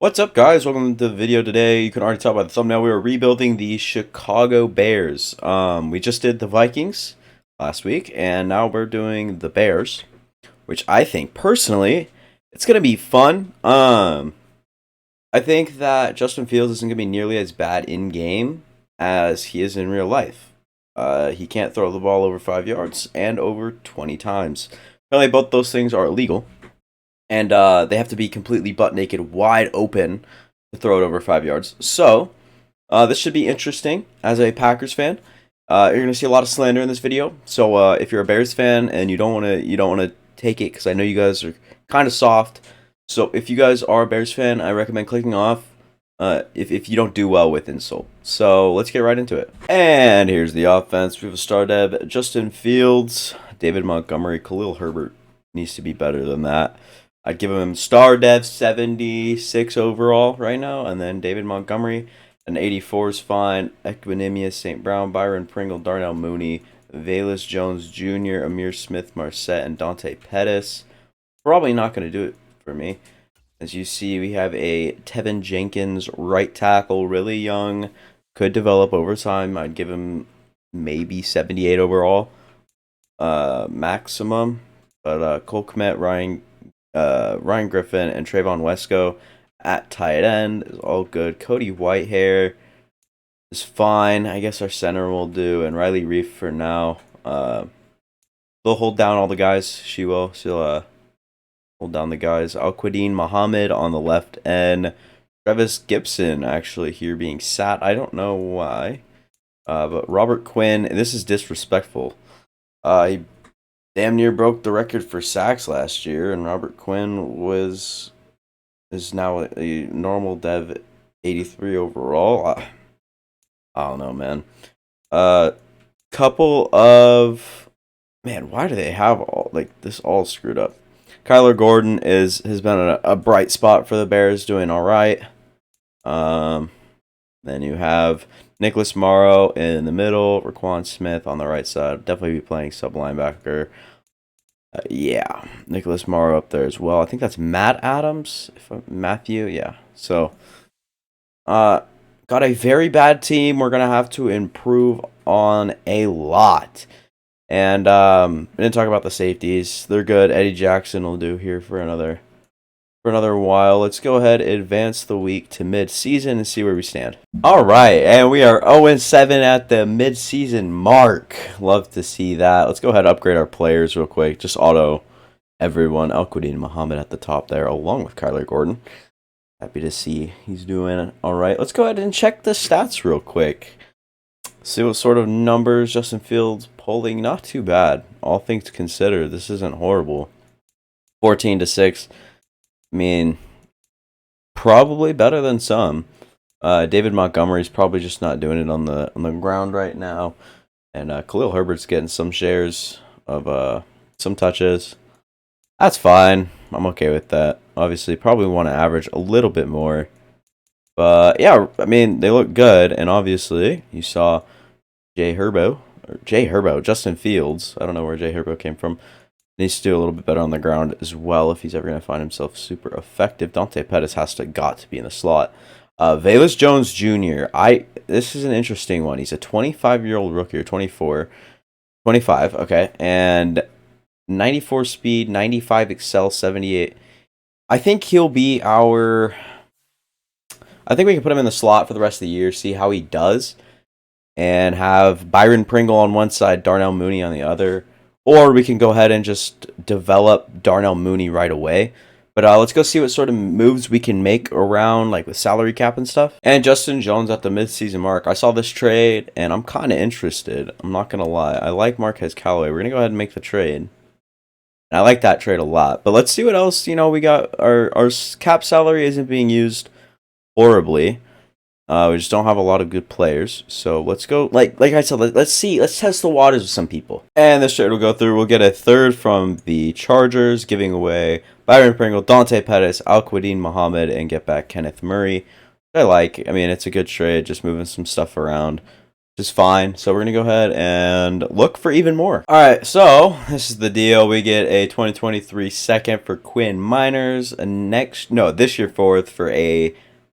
What's up, guys? Welcome to the video today. You can already tell by the thumbnail we are rebuilding the Chicago Bears. We just did the Vikings last week, and now we're doing the Bears, which I think personally it's gonna be fun. I think that Justin Fields isn't gonna be nearly as bad in game as he is in real life. He can't throw the ball over 5 yards and over 20 times. Apparently, both those things are illegal. And they have to be completely butt naked, wide open to throw it over 5 yards. So this should be interesting as a Packers fan. You're gonna see a lot of slander in this video. So if you're a Bears fan and you don't wanna take it, because I know you guys are kind of soft. So if you guys are a Bears fan, I recommend clicking off. If you don't do well with insult. So let's get right into it. And here's the offense. We have a star dev: Justin Fields, David Montgomery, Khalil Herbert needs to be better than that. I'd give him star dev 76 overall right now, and then David Montgomery, an 84 is fine. Equinemius, St. Brown, Byron Pringle, Darnell Mooney, Velus Jones Jr., Amir Smith, Marset, and Dante Pettis. Probably not going to do it for me. As you see, we have a Tevin Jenkins right tackle, really young, could develop over time. I'd give him maybe 78 overall maximum. But Cole Kmet, Ryan Griffin, and Trayvon Wesco at tight end is all good. Cody Whitehair is fine. I guess our center will do, and Riley Reef for now. They'll hold down all the guys. She'll hold down the guys. Al-Quadin Muhammad on the left end. Travis Gibson actually here being sat. I don't know why. But Robert Quinn, this is disrespectful. He damn near broke the record for sacks last year, and Robert Quinn is now a normal dev 83 overall. I don't know, man. Couple of why do they have all this all screwed up? Kyler Gordon has been a bright spot for the Bears, doing all right. Then you have Nicholas Morrow in the middle, Raquan Smith on the right side. Definitely be playing sub linebacker. Yeah, Nicholas Morrow up there as well. I think that's Matt Adams. Matthew, yeah. So, got a very bad team. We're gonna have to improve on a lot. And we didn't talk about the safeties. They're good. Eddie Jackson will do here for another while. Let's go ahead and advance the week to mid-season and see where we stand. All right, and we are 0-7 at the mid-season mark. Love to see that. Let's go ahead and upgrade our players real quick. Just auto everyone. Al-Quadin Muhammad at the top there, along with Kyler Gordon. Happy to see he's doing all right. Let's go ahead and check the stats real quick. See what sort of numbers Justin Fields pulling. Not too bad, all things considered. This isn't horrible. 14-6. I mean, probably better than some. David Montgomery's probably just not doing it on the ground right now, and Khalil Herbert's getting some shares of some touches. That's fine. I'm okay with that. Obviously, probably want to average a little bit more, but yeah, I mean they look good, and obviously you saw Justin Fields. I don't know where Jay Herbo came from. Needs to do a little bit better on the ground as well if he's ever going to find himself super effective. Dante Pettis got to be in the slot. Velus Jones Jr. This is an interesting one. He's a 25-year-old rookie, or 25, okay, and 94 speed, 95 excel, 78. I think he'll be I think we can put him in the slot for the rest of the year, see how he does, and have Byron Pringle on one side, Darnell Mooney on the other. Or we can go ahead and just develop Darnell Mooney right away. But let's go see what sort of moves we can make around, like with salary cap and stuff. And Justin Jones at the midseason mark. I saw this trade, and I'm kind of interested. I'm not going to lie. I like Marquez Callaway. We're going to go ahead and make the trade. And I like that trade a lot. But let's see what else. We got our cap salary isn't being used horribly. We just don't have a lot of good players. So let's go, like I said, let's test the waters with some people. And this trade will go through. We'll get a third from the Chargers, giving away Byron Pringle, Dante Pettis, Al-Quadin Muhammad, and get back Kenneth Murray. I mean, it's a good trade, just moving some stuff around. Just fine. So we're going to go ahead and look for even more. All right, so this is the deal. We get a 2023 second for Quinn Miners, this year fourth for a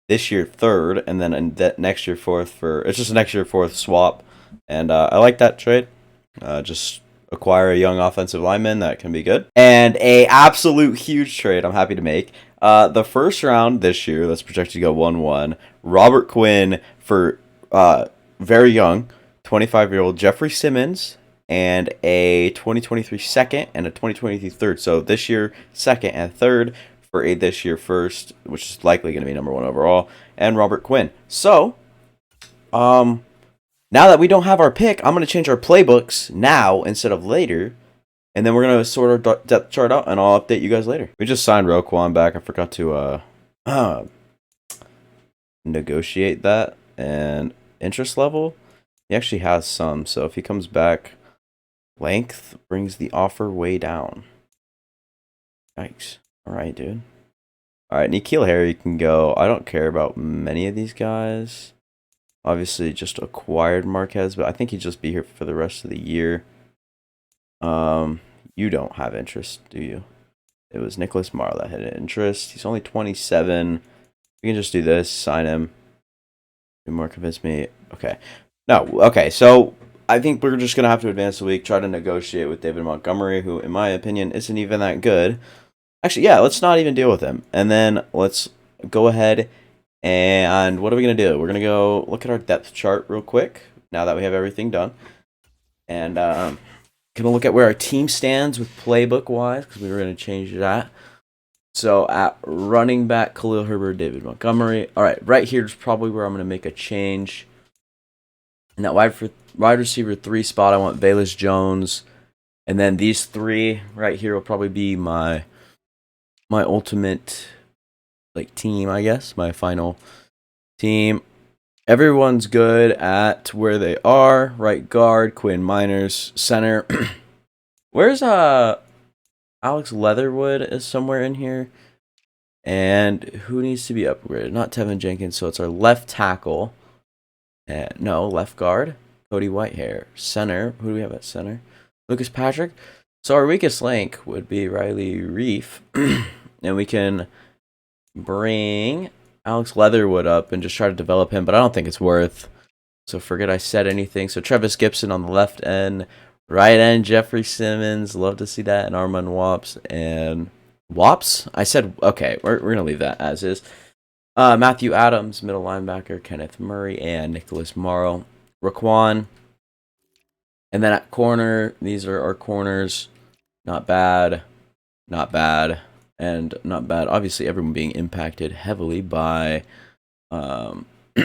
this year third, and then next year fourth for, it's just a next year fourth swap. And I like that trade. Just acquire a young offensive lineman that can be good. And a absolute huge trade I'm happy to make. The first round this year, that's projected to go 1-1, Robert Quinn for very young, 25-year-old Jeffrey Simmons, and a 2023 second and a 2023 third. So this year second and third for a this year first, which is likely going to be number 1 overall, and Robert Quinn. So, now that we don't have our pick, I'm going to change our playbooks now instead of later. And then we're going to sort our depth chart out, and I'll update you guys later. We just signed Roquan back. I forgot to negotiate that. And interest level, he actually has some. So if he comes back, length brings the offer way down. Yikes. All right, dude. All right, N'Keal Harry can go. I don't care about many of these guys. Obviously, just acquired Marquez, but I think he'd just be here for the rest of the year. You don't have interest, do you? It was Nicholas Morrow that had interest. He's only 27. We can just do this, sign him. Do more convince me. Okay. No, okay, so I think we're just going to have to advance the week, try to negotiate with David Montgomery, who, in my opinion, isn't even that good. Actually, yeah, let's not even deal with him. And then let's go ahead and what are we going to do? We're going to go look at our depth chart real quick, now that we have everything done. And going to look at where our team stands with playbook-wise, because we were going to change that. So at running back, Khalil Herbert, David Montgomery. All right, right here is probably where I'm going to make a change. In that wide receiver 3 spot, I want Velus Jones. And then these 3 right here will probably be my ultimate team, I guess. My final team. Everyone's good at where they are. Right guard, Quinn Miners. Center. Where's Alex Leatherwood is somewhere in here. And who needs to be upgraded? Not Tevin Jenkins, so it's our left tackle. No, left guard. Cody Whitehair. Center. Who do we have at center? Lucas Patrick. So our weakest link would be Riley Reef. And we can bring Alex Leatherwood up and just try to develop him, but I don't think it's worth. So forget I said anything. So Travis Gibson on the left end. Right end, Jeffrey Simmons. Love to see that. And Armon Watts. And Watts? I said, okay, we're going to leave that as is. Matthew Adams, middle linebacker. Kenneth Murray and Nicholas Morrow. Roquan. And then at corner, these are our corners. Not bad. Not bad. And not bad. Obviously, everyone being impacted heavily by by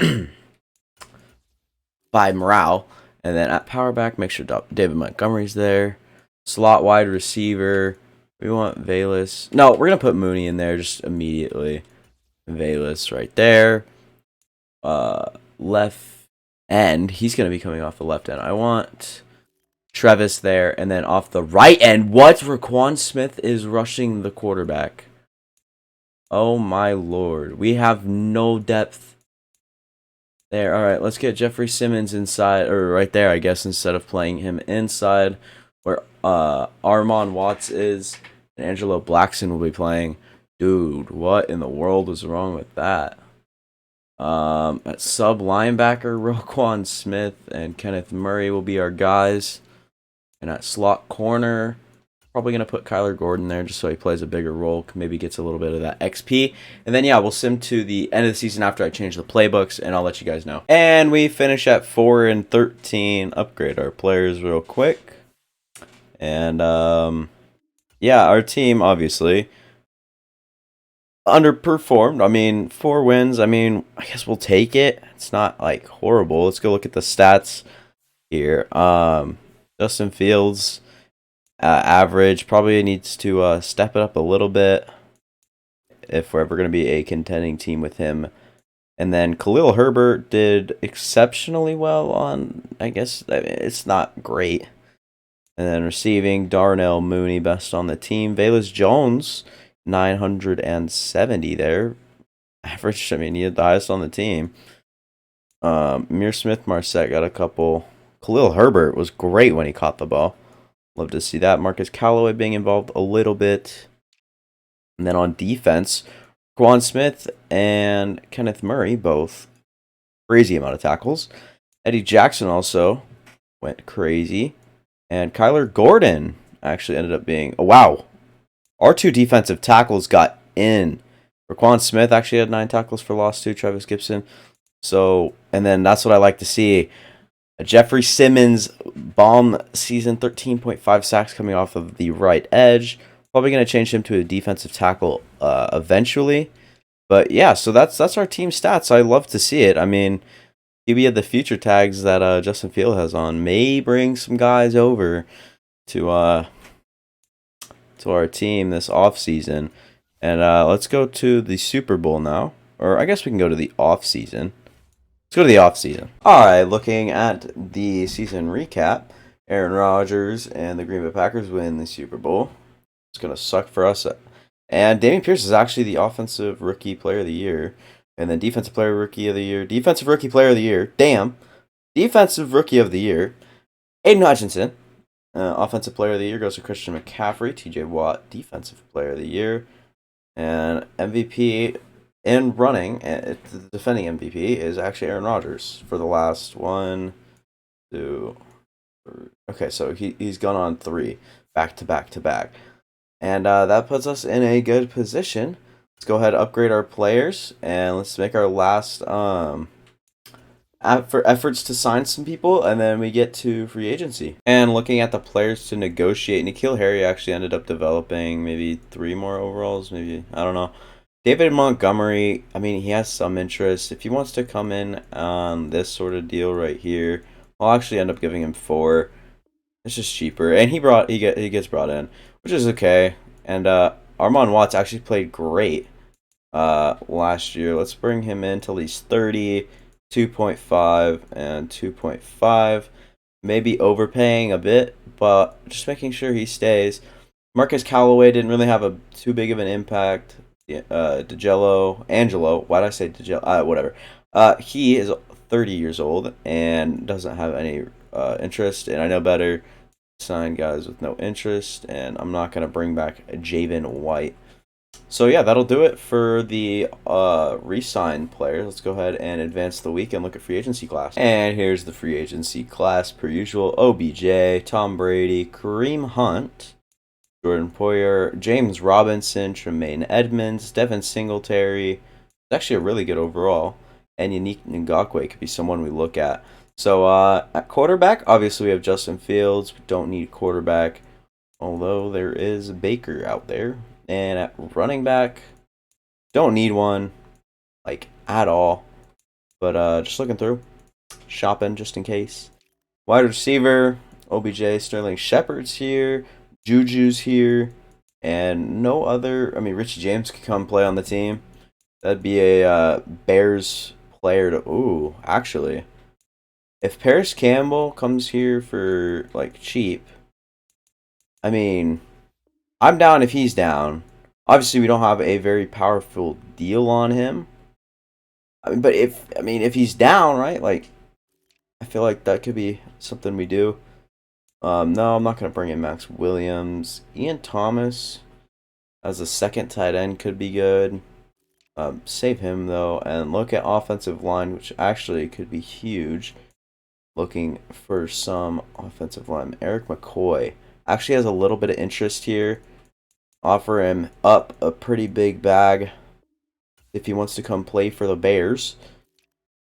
morale. And then at power back, make sure David Montgomery's there. Slot wide receiver. We want Velus. No, we're going to put Mooney in there just immediately. Velus right there. Left end. He's going to be coming off the left end. I want Travis there. And then off the right end. What? Raquan Smith is rushing the quarterback. Oh my lord. We have no depth there. Alright, let's get Jeffrey Simmons inside. Or right there, I guess, instead of playing him inside. Where Armon Watts is. And Angelo Blackson will be playing. Dude, what in the world is wrong with that? At sub linebacker, Roquan Smith and Kenneth Murray will be our guys. And at slot corner, probably going to put Kyler Gordon there just so he plays a bigger role. Maybe gets a little bit of that XP. And then, yeah, we'll sim to the end of the season after I change the playbooks, and I'll let you guys know. And we finish at 4-13. Upgrade our players real quick. And, yeah, our team, obviously, underperformed. I mean, 4 wins. I mean, I guess we'll take it. It's not, horrible. Let's go look at the stats here. Justin Fields, average, probably needs to step it up a little bit if we're ever going to be a contending team with him. And then Khalil Herbert did exceptionally well on, I guess, it's not great. And then receiving, Darnell Mooney, best on the team. Velus Jones, 970 there. Average, I mean, he had the highest on the team. Mir Smith Marset got a couple. Khalil Herbert was great when he caught the ball. Love to see that. Marcus Callaway being involved a little bit. And then on defense, Quan Smith and Kenneth Murray, both crazy amount of tackles. Eddie Jackson also went crazy. And Kyler Gordon actually ended up being... Oh, wow. Our two defensive tackles got in. Raquan Smith actually had 9 tackles for loss too. Travis Gibson. So, and then that's what I like to see. Jeffrey Simmons bomb season, 13.5 sacks coming off of the right edge. Probably going to change him to a defensive tackle eventually. But yeah, so that's our team stats. I love to see it. I mean, QB of the future tags that Justin Field has on may bring some guys over to our team this offseason. And let's go to the Super Bowl now. Or I guess we can go to the offseason. Let's go to the offseason. All right, looking at the season recap, Aaron Rodgers and the Green Bay Packers win the Super Bowl. It's going to suck for us. And Dameon Pierce is actually the Offensive Rookie Player of the Year. And then Defensive Player Rookie of the Year. Defensive Rookie Player of the Year. Damn. Defensive Rookie of the Year. Aiden Hutchinson. Offensive Player of the Year goes to Christian McCaffrey. TJ Watt, Defensive Player of the Year. And MVP in running, the defending MVP, is actually Aaron Rodgers for the last 1, 2, 3. Okay, so he's gone on 3 back to back to back. And that puts us in a good position. Let's go ahead and upgrade our players, and let's make our last efforts to sign some people, and then we get to free agency. And looking at the players to negotiate, N'Keal Harry actually ended up developing maybe 3 more overalls, maybe, I don't know. David Montgomery, I mean, he has some interest. If he wants to come in on this sort of deal right here, I'll actually end up giving him 4. It's just cheaper, and he gets brought in, which is okay. And Armon Watts actually played great last year. Let's bring him in till he's 30, 2.5, and 2.5. Maybe overpaying a bit, but just making sure he stays. Marcus Callaway didn't really have too big of an impact. Angelo, why did I say DeGelo? Whatever. He is 30 years old and doesn't have any interest, and I know better sign guys with no interest, and I'm not going to bring back Javen White. So yeah, that'll do it for the re-sign players. Let's go ahead and advance the week and look at free agency class. And here's the free agency class per usual. OBJ, Tom Brady, Kareem Hunt, Jordan Poyer, James Robinson, Tremaine Edmonds, Devin Singletary. It's actually a really good overall. And Yannick Ngakoue could be someone we look at. So at quarterback, obviously we have Justin Fields. We don't need quarterback, although there is Baker out there. And at running back, don't need one, like, at all. But just looking through, shopping just in case. Wide receiver, OBJ, Sterling Shepard's here. Juju's here. And no other, I mean, Richie James could come play on the team. That'd be a Bears player to, ooh, actually. If Paris Campbell comes here for, like, cheap, I mean, I'm down if he's down. Obviously, we don't have a very powerful deal on him. I mean, but if he's down, right? Like, I feel like that could be something we do. No, I'm not going to bring in Max Williams. Ian Thomas as a second tight end could be good. Save him, though, and look at offensive line, which actually could be huge. Looking for some offensive line. Eric McCoy actually has a little bit of interest here. Offer him up a pretty big bag if he wants to come play for the Bears.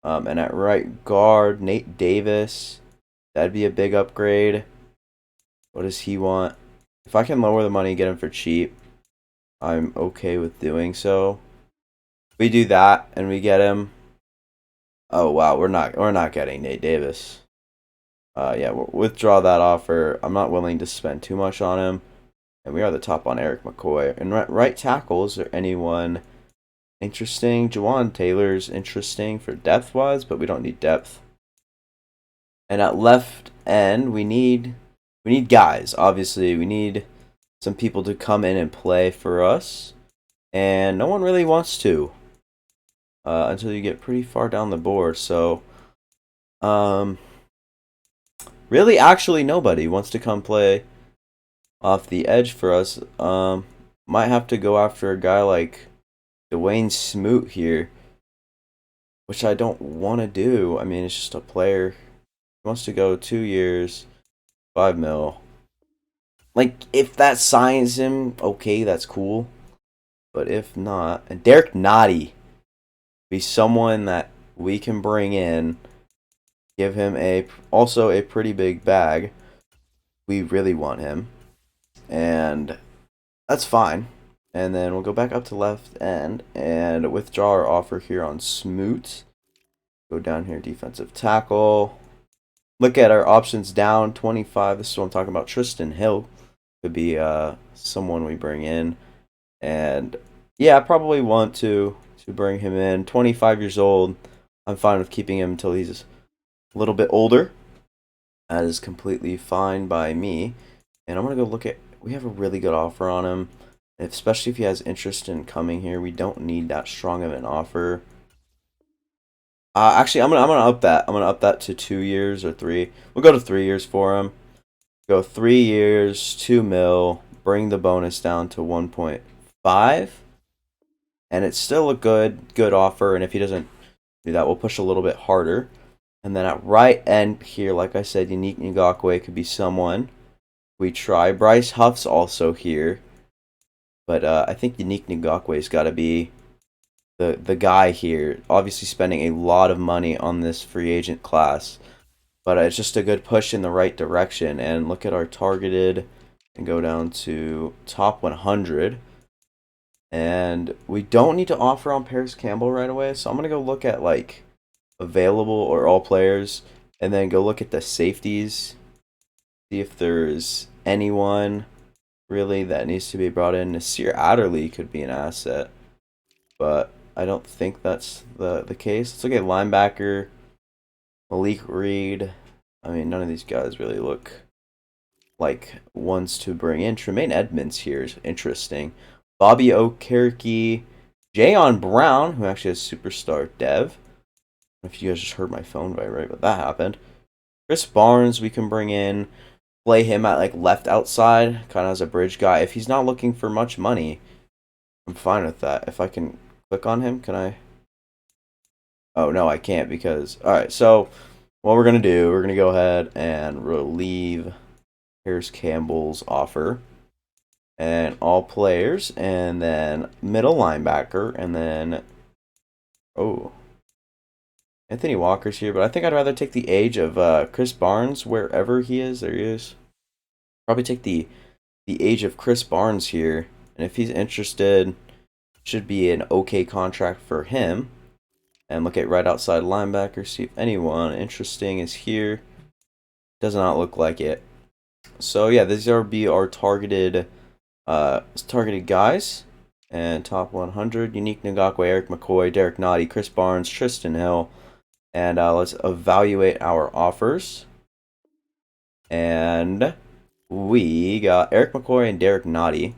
And at right guard, Nate Davis. That'd be a big upgrade. What does he want? If I can lower the money and get him for cheap, I'm okay with doing so. We do that and we get him. Oh wow, we're not getting Nate Davis. Yeah, we'll withdraw that offer. I'm not willing to spend too much on him. And we are the top on Eric McCoy. And right tackle, is there anyone interesting? Jawan Taylor's interesting for depth-wise, but we don't need depth. And at left end, we need guys. Obviously, we need some people to come in and play for us. And no one really wants to until you get pretty far down the board. So Um, really, actually, nobody wants to come play off the edge for us. Might have to go after a guy like Dwayne Smoot here, which I don't want to do. I mean, it's just a player. He wants to go 2 years, 5 mil. Like, if that signs him, okay, that's cool. But if not, and Derek Nottie be someone that we can bring in, give him also a pretty big bag. We really want him, and that's fine. And then we'll go back up to left end and withdraw our offer here on Smoot. Go down here, defensive tackle. Look at our options down 25. This is what I'm talking about. Tristan Hill could be someone we bring in. And yeah, I probably want to bring him in. 25 years old. I'm fine with keeping him until he's a little bit older. That is completely fine by me. And I'm going to go look at... We have a really good offer on him. Especially if he has interest in coming here. We don't need that strong of an offer. Actually, I'm gonna up that. I'm gonna up that to 2 years or 3. We'll go to 3 years for him. Go 3 years, 2 mil. Bring the bonus down to 1.5, and it's still a good offer. And if he doesn't do that, we'll push a little bit harder. And then at right end here, like I said, Unique Ngakwe could be someone we try. Bryce Huff's also here, but I think Unique Ngakwe's got to be the guy here. Obviously spending a lot of money on this free agent class, but it's just a good push in the right direction. And look at our targeted and go down to top 100. And we don't need to offer on Paris Campbell right away, so I'm going to go look at like available or all players, and then go look at the safeties, see if there's anyone really that needs to be brought in. Nasir Adderley could be an asset, but I don't think that's the case. Let's look at linebacker. Malik Reed. I mean, none of these guys really look like ones to bring in. Tremaine Edmonds here is interesting. Bobby Okereke. Jayon Brown, who actually has superstar dev. I don't know if you guys just heard my phone vibrate, but that happened. Chris Barnes we can bring in. Play him at like left outside, kind of as a bridge guy. If he's not looking for much money, I'm fine with that. If I can click on him, can I? Oh, no, I can't because... Alright, so what we're going to do, we're going to go ahead and relieve Paris Campbell's offer. And all players, and then middle linebacker, and then... Oh. Anthony Walker's here, but I think I'd rather take the age of Chris Barnes wherever he is. There he is. Probably take the age of Chris Barnes here. And if he's interested, should be an okay contract for him. And look at right outside linebacker, see if anyone interesting is here. Does not look like it. So yeah, these are be our targeted guys. And top 100, Unique Ngakwe, Eric McCoy, Derek Nottie, Chris Barnes, Tristan Hill. And let's evaluate our offers. And we got Eric McCoy and Derek Nottie.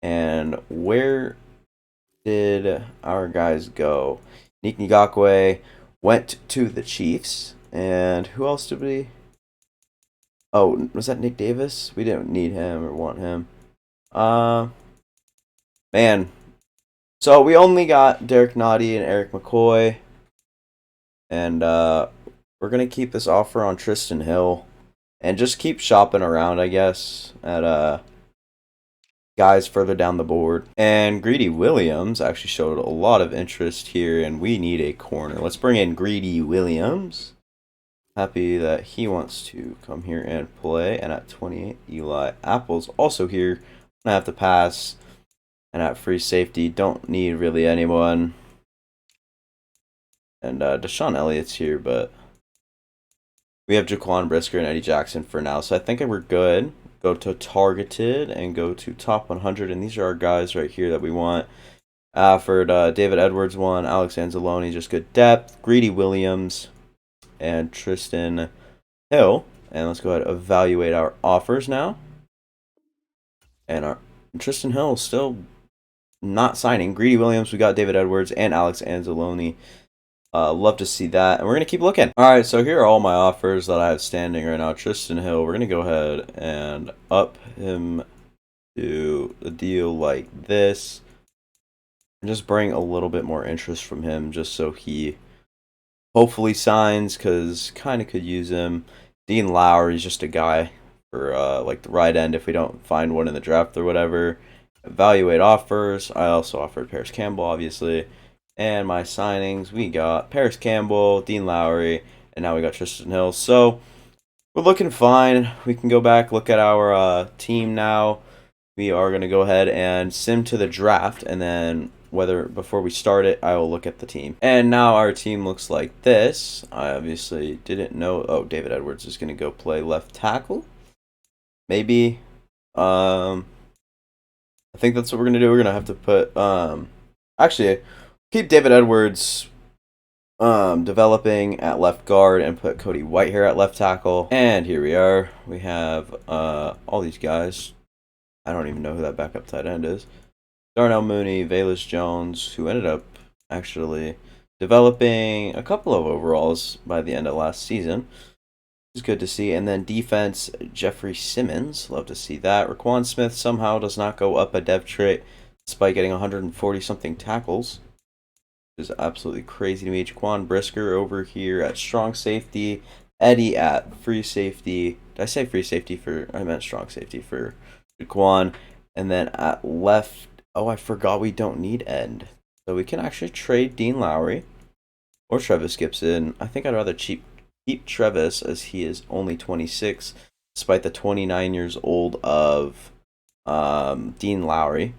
And where did our guys go? Nick Ngakwe went to the Chiefs. And who else did we... Oh, was that Nick Davis? We didn't need him or want him. Man. So we only got Derek Nottie and Eric McCoy. And we're going to keep this offer on Tristan Hill. And just keep shopping around, I guess, at guys further down the board. And Greedy Williams actually showed a lot of interest here, and we need a corner. Let's bring in Greedy Williams. Happy that he wants to come here and play. And at 28, Eli Apple's also here. I have to pass. And at free safety, don't need really anyone. And Deshaun Elliott's here, but we have Jaquan Brisker and Eddie Jackson for now. So I think we're good. Go to targeted and go to top 100. And these are our guys right here that we want. For David Edwards one, Alex Anzalone, just good depth. Greedy Williams and Tristan Hill. And let's go ahead and evaluate our offers now. And our Tristan Hill still not signing. Greedy Williams, we got David Edwards and Alex Anzalone. Love to see that, and we're going to keep looking. All right, so here are all my offers that I have standing right now. Tristan Hill, we're going to go ahead and up him to a deal like this. And just bring a little bit more interest from him just so he hopefully signs, because kind of could use him. Dean Lowry's just a guy for like the right end if we don't find one in the draft or whatever. Evaluate offers. I also offered Paris Campbell, obviously. And my signings, we got Paris Campbell, Dean Lowry, and now we got Tristan Hill. So we're looking fine. We can go back, look at our team now. We are going to go ahead and sim to the draft, and then before we start it, I will look at the team. And now our team looks like this. I obviously didn't know. Oh, David Edwards is going to go play left tackle. Maybe. I think that's what we're going to do. We're going to have to put actually keep David Edwards developing at left guard and put Cody Whitehair at left tackle. And here we are. We have all these guys. I don't even know who that backup tight end is. Darnell Mooney, Velus Jones, who ended up actually developing a couple of overalls by the end of last season. It's good to see. And then defense, Jeffrey Simmons. Love to see that. Raquan Smith somehow does not go up a dev trait despite getting 140-something tackles. Which is absolutely crazy to me. Jaquan Brisker over here at strong safety. Eddie at free safety. Did I say free safety I meant strong safety for Jaquan. And then at left, oh, I forgot we don't need end. So we can actually trade Dean Lowry or Trevis Gibson. I think I'd rather keep Trevis, as he is only 26, despite the 29 years old of Dean Lowry.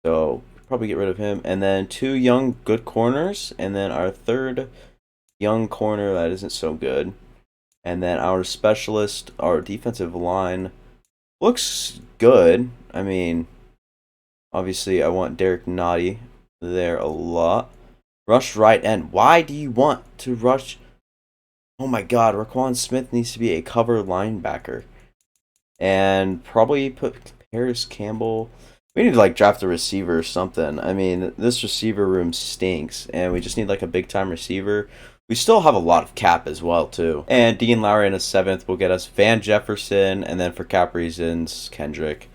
So probably get rid of him. And then 2 young good corners, and then our third young corner that isn't so good. And then our specialist, our defensive line, looks good. I mean, obviously I want Derek Nottie there a lot. Rush right end. Why do you want to rush? Oh my god, Raquan Smith needs to be a cover linebacker. And probably put Paris Campbell. We need to like draft a receiver or something. I mean, this receiver room stinks, and we just need like a big time receiver. We still have a lot of cap as well too. And Dean Lowry in a 7th will get us Van Jefferson, and then for cap reasons, Kendrick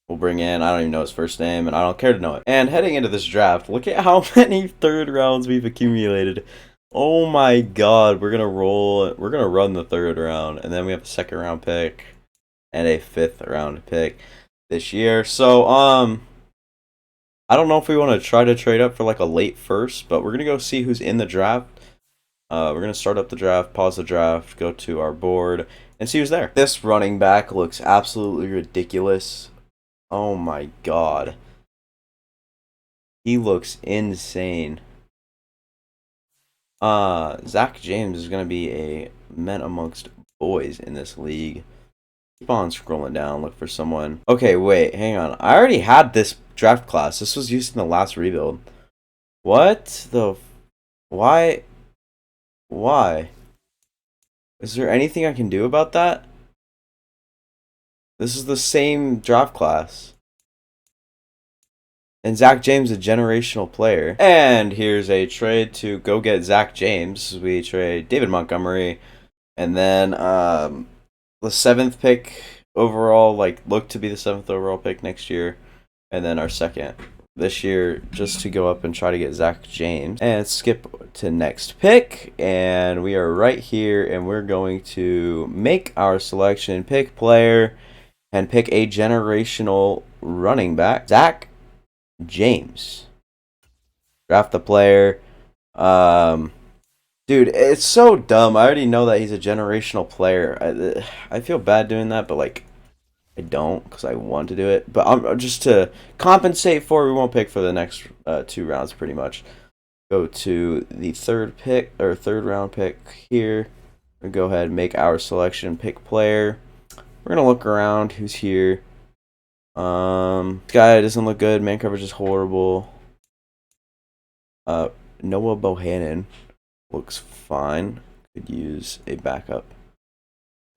will bring in, I don't even know his first name, and I don't care to know it. And heading into this draft, look at how many 3rd rounds we've accumulated. Oh my god, we're gonna run the 3rd round, and then we have a 2nd round pick and a 5th round pick this year. So I don't know if we want to try to trade up for like a late first, but we're gonna go see who's in the draft. We're gonna start up the draft, pause the draft, go to our board, and see who's there. This running back looks absolutely ridiculous. Oh my god, he looks insane. Zach James is going to be a men amongst boys in this league. Keep on scrolling down, look for someone. Okay, wait, hang on. I already had this draft class. This was used in the last rebuild. What the... Why? Why? Is there anything I can do about that? This is the same draft class. And Zach James, a generational player. And here's a trade to go get Zach James. We trade David Montgomery. And then the 7th pick overall, look to be the 7th overall pick next year. And then our 2nd this year, just to go up and try to get Zach James. And skip to next pick. And we are right here. And we're going to make our selection, pick player, and pick a generational running back. Zach James. Draft the player. Dude, it's so dumb. I already know that he's a generational player. I feel bad doing that, but I don't, because I want to do it. But I'm just to compensate for, we won't pick for the next 2 rounds pretty much. Go to the 3rd round pick here. We'll go ahead and make our selection, pick player. We're gonna look around who's here. This guy doesn't look good. Man coverage is horrible. Noah Bohannon looks fine. Could use a backup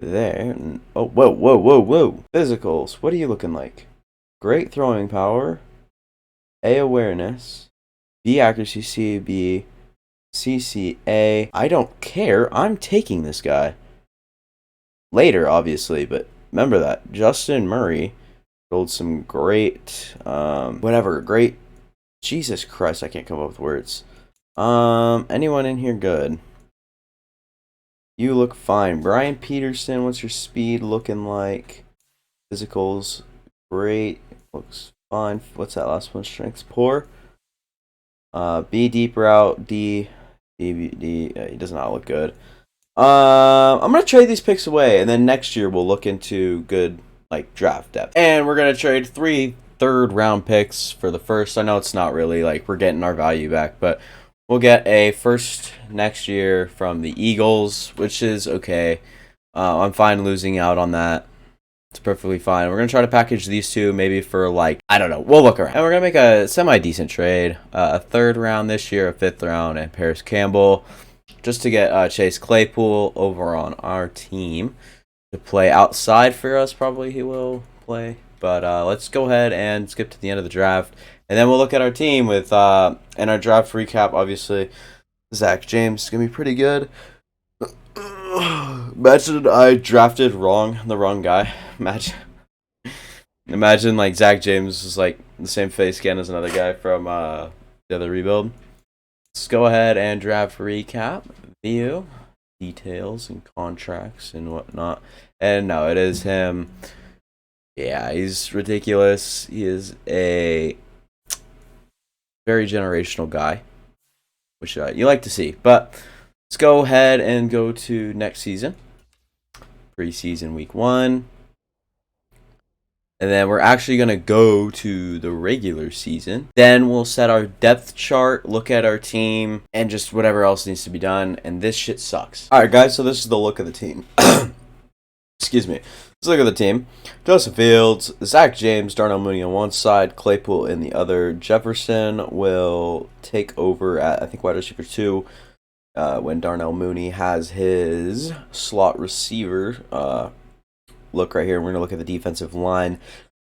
there. Oh, whoa. Physicals. What are you looking like? Great throwing power. A awareness. B accuracy, C, B. CCA. I don't care. I'm taking this guy. Later, obviously, but remember that. Justin Murray rolled some great, great. Jesus Christ, I can't come up with words. Anyone in here good? You look fine. Brian Peterson, what's your speed looking like? Physicals, great. Looks fine. What's that last one? Strengths, poor. B, deep route. D. He does not look good. I'm gonna trade these picks away, and then next year we'll look into good like draft depth. And we're gonna trade 3 third-round picks for the first. I know it's not really like we're getting our value back, but we'll get a first next year from the Eagles, which is okay. I'm fine losing out on that. It's perfectly fine. We're gonna try to package these two maybe for like I don't know. We'll look around, and we're gonna make a semi-decent trade. A third round this year, a fifth round, and Paris Campbell. Just to get Chase Claypool over on our team to play outside for us. Probably he will play. But let's go ahead and skip to the end of the draft. And then we'll look at our team with, and our draft recap, obviously. Zach James is going to be pretty good. Imagine I drafted the wrong guy. Imagine like Zach James is like the same face scan as another guy from the other rebuild. Let's go ahead and draft recap, view, details and contracts and whatnot. And no, it is him. Yeah, he's ridiculous. He is a very generational guy, which you like to see. But let's go ahead and go to next season. Preseason week 1. And then we're actually going to go to the regular season. Then we'll set our depth chart, look at our team, and just whatever else needs to be done. And this shit sucks. Alright, guys, so this is the look of the team. Excuse me. Let's look at the team. Joseph Fields, Zach James, Darnell Mooney on one side, Claypool in the other. Jefferson will take over at, I think, wide receiver 2 when Darnell Mooney has his slot receiver look right here. We're going to look at the defensive line.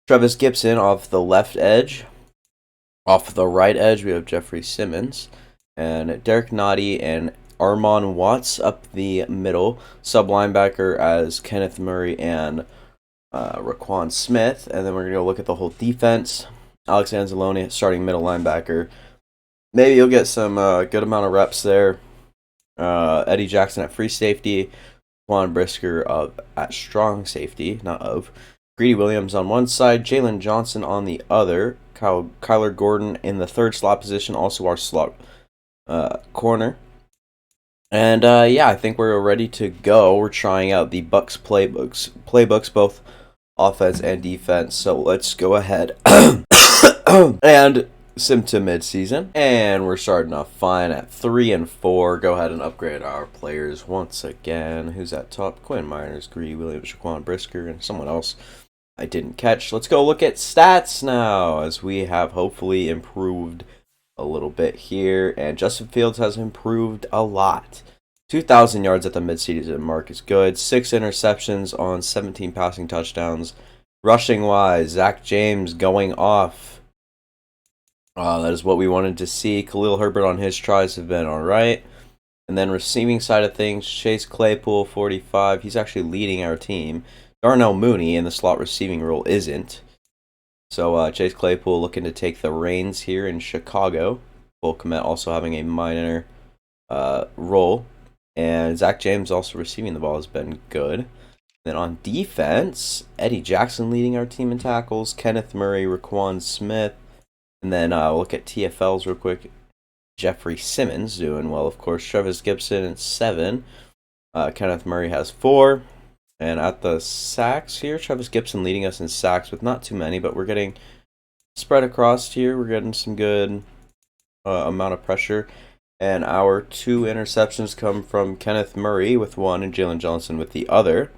Travis Gibson off the left edge. Off the right edge, we have Jeffrey Simmons. And Derek Nottie and Armon Watts up the middle. Sub-linebacker as Kenneth Murray and Raquan Smith. And then we're going to look at the whole defense. Alex Anzalone starting middle linebacker. Maybe you'll get some good amount of reps there. Eddie Jackson at free safety. Juan Brisker at strong safety, not of. Greedy Williams on one side, Jalen Johnson on the other. Kyler Gordon in the third slot position, also our slot corner. And yeah, I think we're ready to go. We're trying out the Bucs playbooks, both offense and defense. So let's go ahead and sim to midseason, and we're starting off fine at 3-4. Go ahead and upgrade our players once again. Who's at top? Quinn, Miners, Greedy Williams, Shaquan Brisker, and someone else I didn't catch. Let's go look at stats now, as we have hopefully improved a little bit here, and Justin Fields has improved a lot. 2,000 yards at the midseason mark is good. 6 interceptions on 17 passing touchdowns. Rushing wise, Zach James going off. That is what we wanted to see. Khalil Herbert on his tries have been alright. And then receiving side of things, Chase Claypool, 45. He's actually leading our team. Darnell Mooney in the slot receiving role isn't. So Chase Claypool looking to take the reins here in Chicago. Cole Kmet also having a minor role. And Zach James also receiving the ball has been good. Then on defense, Eddie Jackson leading our team in tackles. Kenneth Murray, Raquan Smith. And then look at TFLs real quick. Jeffrey Simmons doing well, of course. Travis Gibson at 7. Kenneth Murray has 4. And at the sacks here, Travis Gibson leading us in sacks with not too many, but we're getting spread across here. We're getting some good amount of pressure. And our 2 interceptions come from Kenneth Murray with 1 and Jalen Johnson with the other.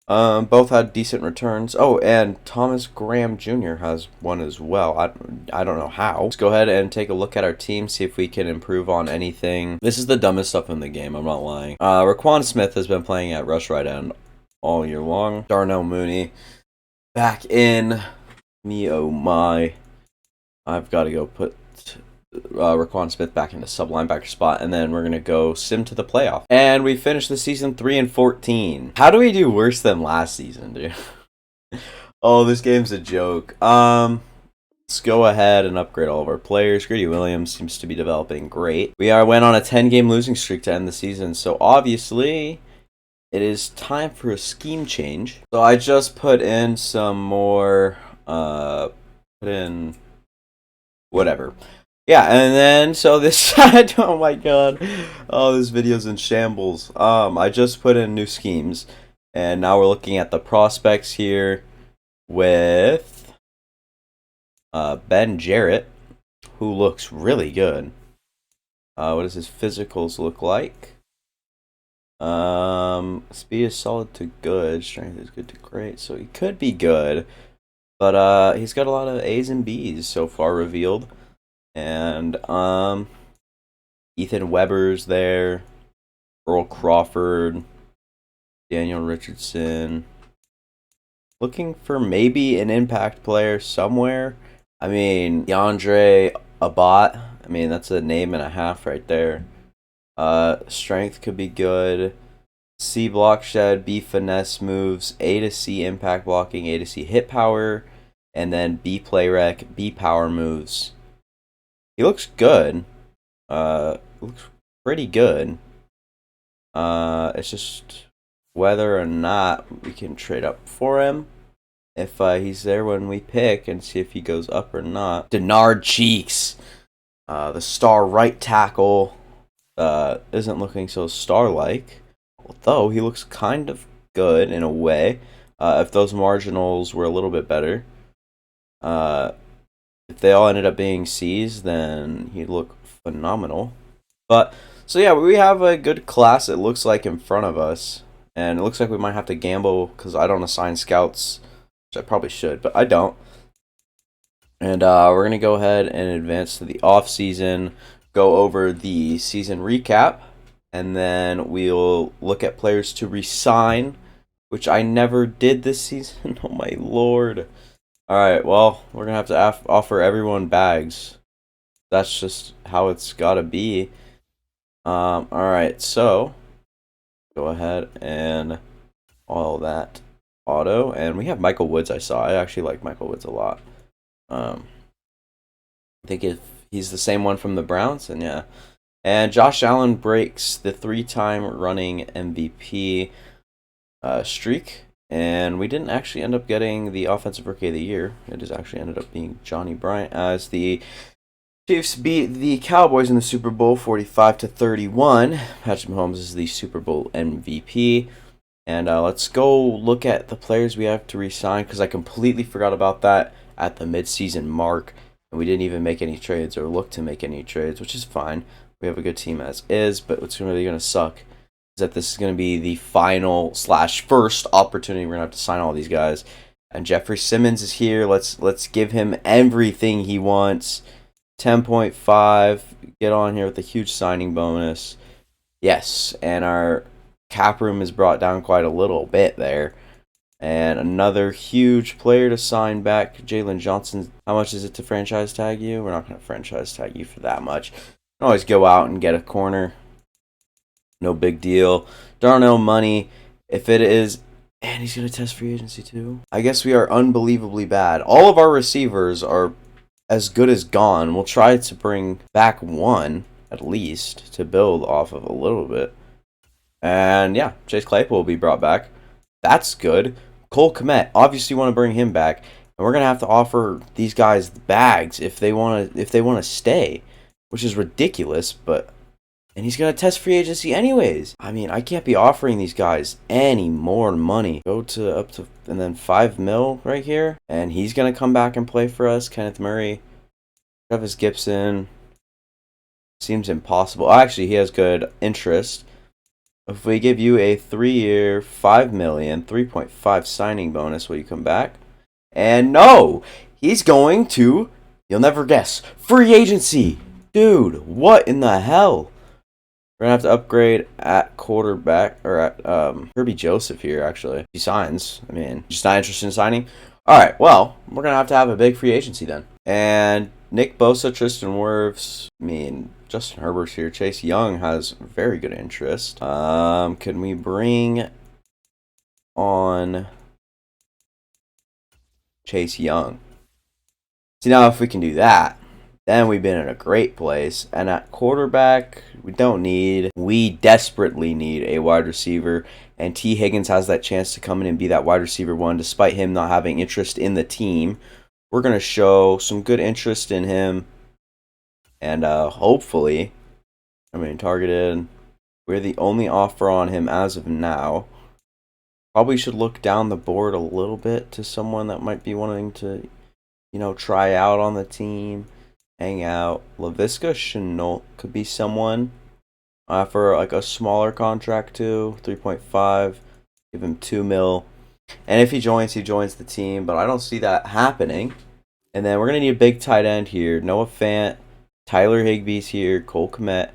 Both had decent returns. Oh, and Thomas Graham Jr. has 1 as well. I don't know how. Let's go ahead and take a look at our team, see if we can improve on anything. This is the dumbest stuff in the game, I'm not lying. Raquan Smith has been playing at rush right end all year long. Darnell Mooney back in. Me, oh my. I've got to go put Raquan Smith back into sub linebacker spot, and then we're going to go sim to the playoff. And we finished the season 3-14. How do we do worse than last season, dude? Oh, this game's a joke. Let's go ahead and upgrade all of our players. Grady Williams seems to be developing great. We went on a 10-game losing streak to end the season, so obviously it is time for a scheme change. So I just put in some more, whatever. Yeah, and then, so this, oh my god, oh, this video's in shambles. I just put in new schemes, and now we're looking at the prospects here with Ben Jarrett, who looks really good. What does his physicals look like? Speed is solid to good, strength is good to great, so he could be good, but he's got a lot of A's and B's so far revealed. And Ethan Weber's there, Earl Crawford, Daniel Richardson. Looking for maybe an impact player somewhere. I mean, DeAndre Abbott. I mean, that's a name and a half right there. Strength could be good. C block shed, B finesse moves, A to C impact blocking, A to C hit power, and then B play rec, B power moves. He looks good. Looks pretty good. It's just whether or not we can trade up for him. If he's there when we pick, and see if he goes up or not. Denard Cheeks, the star right tackle, isn't looking so star-like. Although he looks kind of good in a way. If those marginals were a little bit better. If they all ended up being C's, then he'd look phenomenal. But, so yeah, we have a good class, it looks like, in front of us. And it looks like we might have to gamble, because I don't assign scouts, which I probably should, but I don't. And we're going to go ahead and advance to the off-season, go over the season recap, and then we'll look at players to resign, which I never did this season. Oh my lord. Alright, well, we're going to have to offer everyone bags. That's just how it's got to be. Alright, so go ahead and all that auto. And we have Michael Woods, I saw. I actually like Michael Woods a lot. I think if he's the same one from the Browns, and yeah. And Josh Allen breaks the 3-time running MVP streak. And we didn't actually end up getting the Offensive Rookie of the Year. It just actually ended up being Johnny Bryant, as the Chiefs beat the Cowboys in the Super Bowl 45-31. Patrick Mahomes is the Super Bowl MVP. And let's go look at the players we have to re-sign, because I completely forgot about that at the mid-season mark. And we didn't even make any trades or look to make any trades, which is fine. We have a good team as is, but what's really going to suck is that this is going to be the final / first opportunity we're going to have to sign all these guys. And Jeffrey Simmons is here. Let's give him everything he wants. 10.5. Get on here with a huge signing bonus. Yes, and our cap room is brought down quite a little bit there. And another huge player to sign back, Jalen Johnson. How much is it to franchise tag you? We're not going to franchise tag you for that much. You can always go out and get a corner. No big deal. Darnell Money, if it is, and he's going to test free agency too. I guess we are unbelievably bad. All of our receivers are as good as gone. We'll try to bring back one, at least, to build off of a little bit. And yeah, Chase Claypool will be brought back. That's good. Cole Kmet, obviously want to bring him back. And we're going to have to offer these guys bags if they want to stay, which is ridiculous, but... And he's going to test free agency anyways. I mean, I can't be offering these guys any more money. Go to up to, and then $5 million right here. And he's going to come back and play for us. Kenneth Murray, Travis Gibson. Seems impossible. Actually, he has good interest. If we give you a 3-year, $5 million, 3.5 signing bonus, will you come back? And no! He's going to, you'll never guess, free agency! Dude, what in the hell? We're going to have to upgrade at quarterback, or at Kirby Joseph here, actually. He signs. Just not interested in signing. All right, well, we're going to have a big free agency then. And Nick Bosa, Tristan Wirfs. I mean, Justin Herbert's here. Chase Young has very good interest. Can we bring on Chase Young? See, now if we can do that, then we've been in a great place. And at quarterback, we desperately need a wide receiver. And T. Higgins has that chance to come in and be that wide receiver one, despite him not having interest in the team. We're going to show some good interest in him. And hopefully, targeted. We're the only offer on him as of now. Probably should look down the board a little bit to someone that might be wanting to, try out on the team, hang out. Laviska Shenault could be someone for like a smaller contract too, 3.5. Give him $2 million. And if he joins the team, but I don't see that happening. And then we're going to need a big tight end here. Noah Fant, Tyler Higbee's here, Cole Kmet.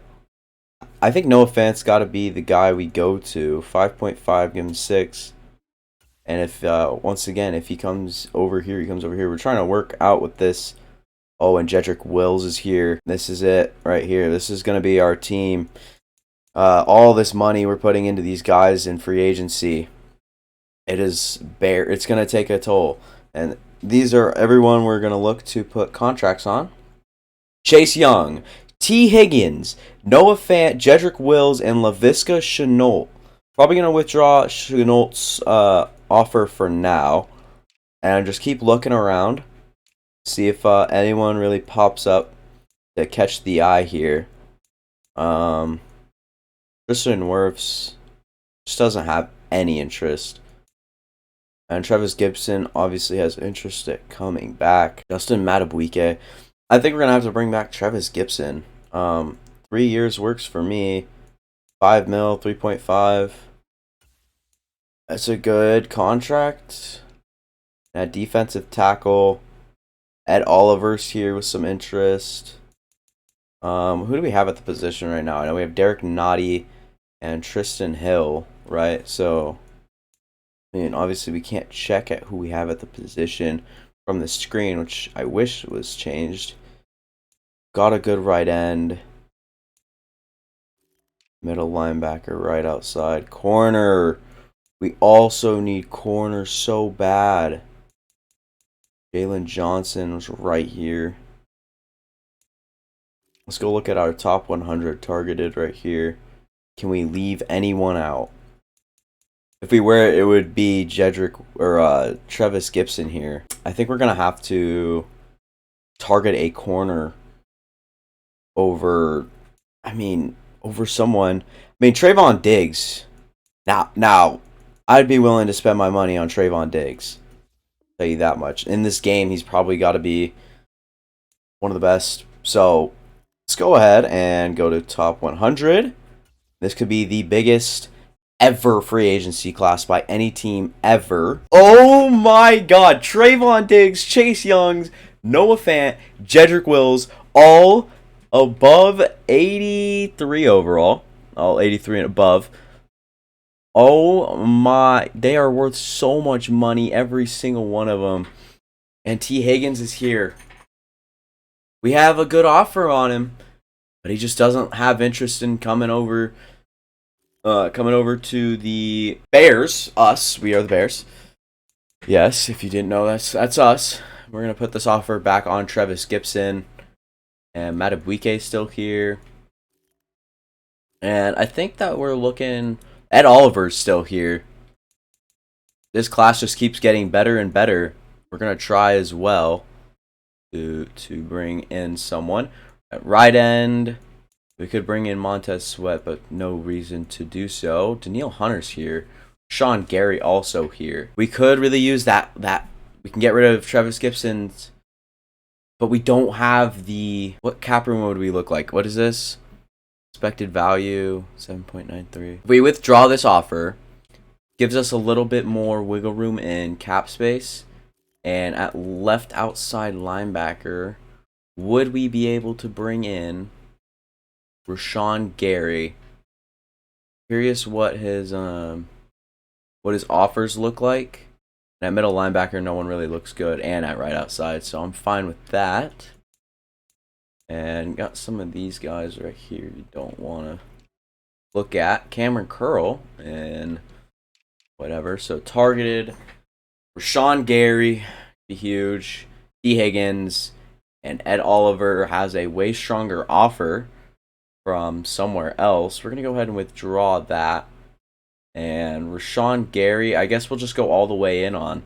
I think Noah Fant's got to be the guy we go to. 5.5, give him 6. And if, once again, if he comes over here, We're trying to work out with this. Oh, and Jedrick Wills is here. This is it right here. This is going to be our team. All this money we're putting into these guys in free agency. It's going to take a toll. And these are everyone we're going to look to put contracts on. Chase Young, T. Higgins, Noah Fant, Jedrick Wills, and Laviska Shenault. Probably going to withdraw Shenault's offer for now. And just keep looking around. See if anyone really pops up to catch the eye here. Tristan Wirfs just doesn't have any interest. And Travis Gibson obviously has interest at coming back. Justin Madubuike. I think we're going to have to bring back Travis Gibson. 3 years works for me. 5 mil, 3.5. That's a good contract. At defensive tackle. Ed Oliver's here with some interest. Who do we have at the position right now? I know we have Derek Nottie and Tristan Hill, right? So, obviously we can't check at who we have at the position from the screen, which I wish was changed. Got a good right end. Middle linebacker right outside. Corner. We also need corner so bad. Jalen Johnson was right here. Let's go look at our top 100 targeted right here. Can we leave anyone out? If we were, it would be Jedrick or Travis Gibson here. I think we're going to have to target a corner over someone. Trayvon Diggs. Now, I'd be willing to spend my money on Trayvon Diggs. I'll tell you that much. In this game, he's probably got to be one of the best. So, let's go ahead and go to top 100. This could be the biggest ever free agency class by any team ever. Oh my god. Trayvon Diggs, Chase Young, Noah Fant, Jedrick Wills, all above 83 overall. All 83 and above. Oh my. They are worth so much money, every single one of them. And T. Higgins is here. We have a good offer on him, but he just doesn't have interest in coming over to the Bears. Us. We are the Bears. Yes, if you didn't know, that's us. We're going to put this offer back on Travis Gibson. And Madubuike is still here. And I think that we're looking... Ed Oliver's still here. This class just keeps getting better and better. We're going to try as well to bring in someone. At right end... We could bring in Montez Sweat, but no reason to do so. Danielle Hunter's here. Sean Gary also here. We could really use that. We can get rid of Travis Gibson's, but we don't have the... What cap room would we look like? What is this? Expected value, 7.93. If we withdraw this offer, gives us a little bit more wiggle room in cap space. And at left outside linebacker, would we be able to bring in Rashawn Gary? Curious what his offers look like. And at middle linebacker, no one really looks good, and at right outside, so I'm fine with that. And got some of these guys right here you don't want to look at. Cameron Curl and whatever. So targeted. Rashawn Gary, be huge. T. Higgins and Ed Oliver has a way stronger offer from somewhere else. We're going to go ahead and withdraw that. And Rashawn Gary, I guess we'll just go all the way in on.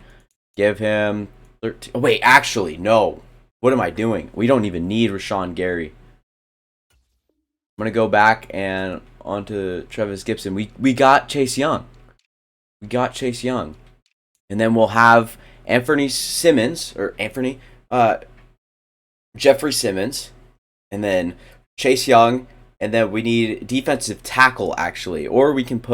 Give him 13. Oh, wait, actually, no. What am I doing? We don't even need Rashawn Gary. I'm going to go back and onto Travis Gibson. We got Chase Young. We got Chase Young. And then we'll have Jeffrey Simmons. And then Chase Young. And then we need defensive tackle, actually. Or we could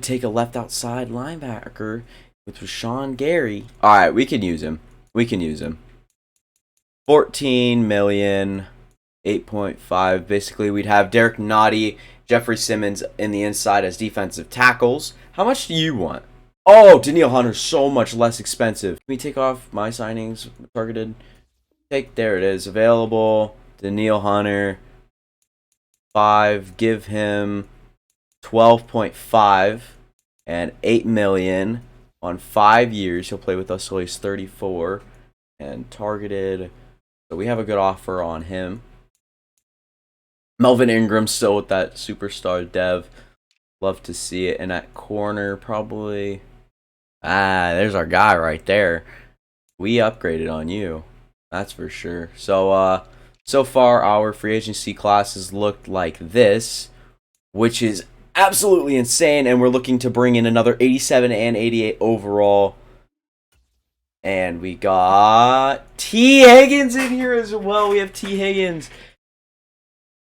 take a left outside linebacker with Rashawn Gary. All right, we can use him. 14 million, 8.5. Basically, we'd have Derek Nottie, Jeffrey Simmons in the inside as defensive tackles. How much do you want? Oh, Danielle Hunter's so much less expensive. Can we take off my signings targeted? There it is. Available. Danielle Hunter. 5. Give him 12.5 and 8 million on 5 years. He'll play with us till he's 34 and targeted. So we have a good offer on him. Melvin Ingram still with that superstar dev. Love to see it. And at corner, probably. There's our guy right there. We upgraded on you. That's for sure. So, so far, our free agency classes looked like this, which is absolutely insane. And we're looking to bring in another 87 and 88 overall. And we got T. Higgins in here as well. We have T. Higgins.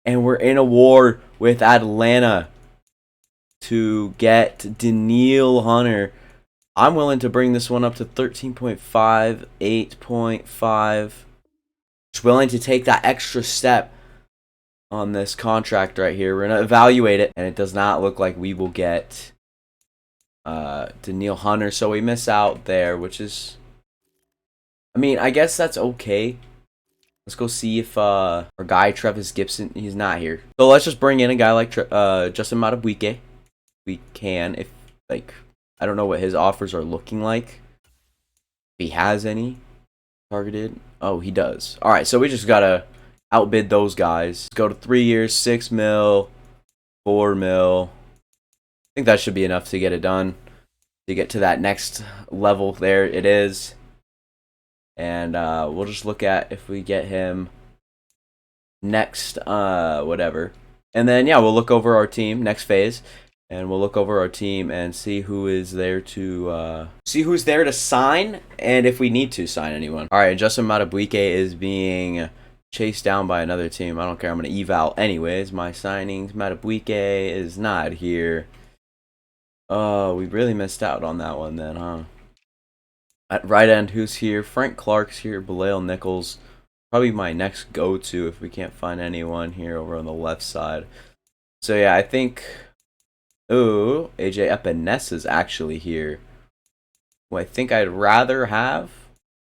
And we're in a war with Atlanta to get Danielle Hunter. I'm willing to bring this one up to 13.5, 8.5. Just willing to take that extra step on this contract right here. We're going to evaluate it. And it does not look like we will get Danielle Hunter. So we miss out there, which is... I mean, I guess that's okay. Let's go see if our guy Travis Gibson, he's not here. So let's just bring in a guy like Justin Madubuike. We can, if like, I don't know what his offers are looking like. If he has any targeted. Oh, he does. All right, so we just gotta outbid those guys. Let's go to 3 years, 6 mil, 4 mil. I think that should be enough to get it done. To get to that next level, there it is. And we'll just look at if we get him next, whatever. And then, yeah, we'll look over our team, next phase. And we'll look over our team and see who is there to, sign. And if we need to sign anyone. All right, Justin Madubuike is being chased down by another team. I don't care. I'm going to eval anyways. My signings, Madubuike is not here. Oh, we really missed out on that one then, huh? At right end, who's here? Frank Clark's here. Bilal Nichols. Probably my next go-to if we can't find anyone here over on the left side. So, yeah, I think... Ooh, AJ Epinesa is actually here. Who I think I'd rather have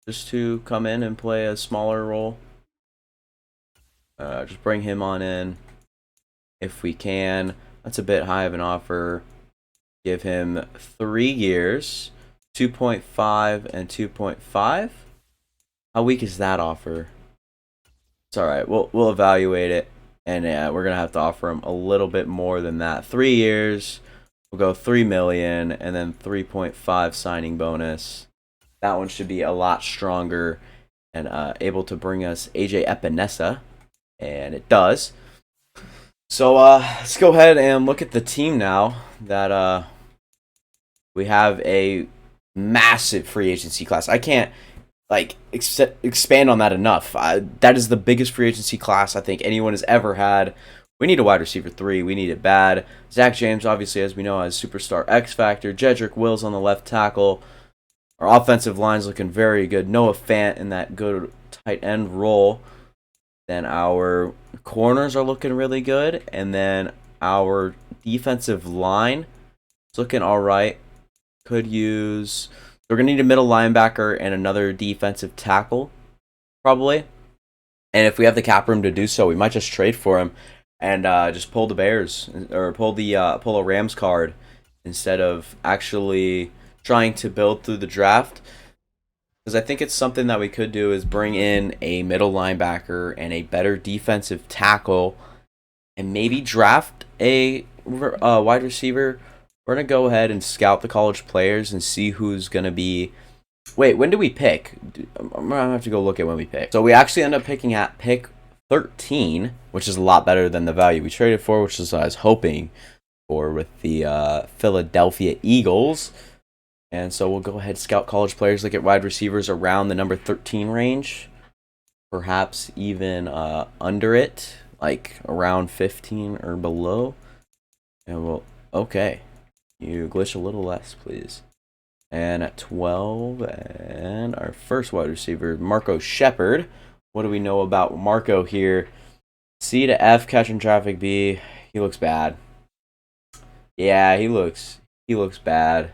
just to come in and play a smaller role. Just bring him on in if we can. That's a bit high of an offer. Give him 3 years. 2.5 and 2.5. How weak is that offer? It's all right. We'll evaluate it, and we're gonna have to offer him a little bit more than that. 3 years. We'll go 3 million, and then 3.5 signing bonus. That one should be a lot stronger and able to bring us AJ Epinesa, and it does. So let's go ahead and look at the team now that we have a massive free agency class. I can't like expand on that enough. That is the biggest free agency class I think anyone has ever had. We need a wide receiver 3. We need it bad. Zach James, obviously, as we know, has superstar X Factor. Jedrick Wills on the left tackle. Our offensive line's looking very good. Noah Fant in that good tight end role. Then our corners are looking really good. And then our defensive line is looking all right. Could use... We're going to need a middle linebacker and another defensive tackle, probably. And if we have the cap room to do so, we might just trade for him and just pull the Bears or pull a Rams card instead of actually trying to build through the draft. Because I think it's something that we could do is bring in a middle linebacker and a better defensive tackle and maybe draft a wide receiver. We're going to go ahead and scout the college players and see who's going to be... Wait, when do we pick? I'm going to have to go look at when we pick. So we actually end up picking at pick 13, which is a lot better than the value we traded for, which is what I was hoping for with the Philadelphia Eagles. And so we'll go ahead and scout college players, look at wide receivers around the number 13 range. Perhaps even under it, like around 15 or below. And we'll... Okay. You glitch a little less, please. And at 12, and our first wide receiver, Marco Shepard. What do we know about Marco here? C to F, catching traffic. B, he looks bad. Yeah, he looks bad.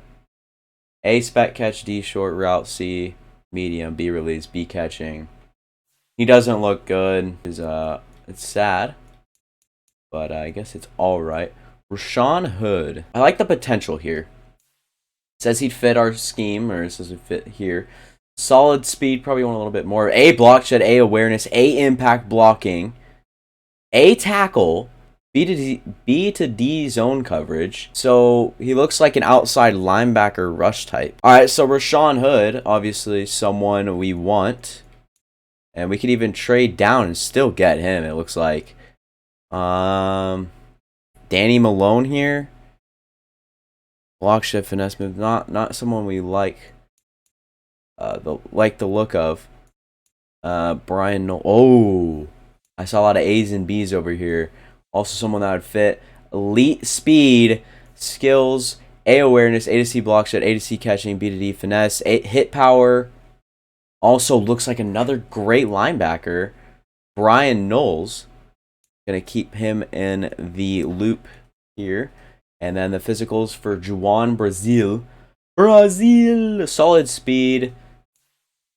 A, spec catch. D, short route. C, medium. B, release. B, catching. He doesn't look good. It's sad, but I guess it's all right. Rashawn Hood. I like the potential here. Says he'd fit our scheme, or it says he'd fit here. Solid speed, probably want a little bit more. A, block shed. A, awareness. A, impact blocking. A, tackle. B to D zone coverage. So he looks like an outside linebacker rush type. Alright, so Rashawn Hood, obviously someone we want. And we could even trade down and still get him, it looks like. Danny Malone here. Block shift, finesse move. Not someone we like. The look of. Brian Knowles. Oh, I saw a lot of A's and B's over here. Also someone that would fit. Elite speed, skills, A awareness, A to C block shot, A to C catching, B to D finesse, A hit power. Also looks like another great linebacker. Brian Knowles. Gonna keep him in the loop here. And then the physicals for Juan Brazil. Solid speed.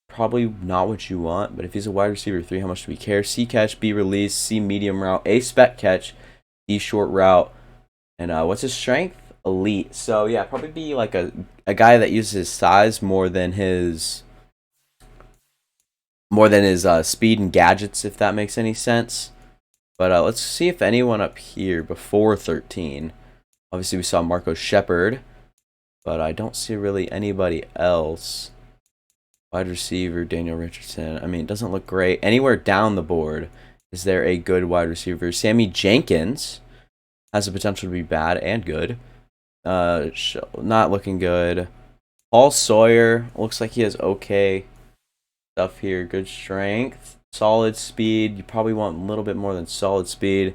Probably not what you want, but if he's a wide receiver 3, how much do we care? C catch, B release, C medium route, A spec catch, D short route. And what's his strength? Elite. So yeah, probably be like a guy that uses his size more than his speed and gadgets, if that makes any sense. But let's see if anyone up here before 13. Obviously, we saw Marco Shepard, but I don't see really anybody else. Wide receiver, Daniel Richardson. I mean, it doesn't look great. Anywhere down the board, is there a good wide receiver? Sammy Jenkins has the potential to be bad and good. Not looking good. Paul Sawyer, looks like he has okay stuff here. Good strength. Solid speed. You probably want a little bit more than solid speed.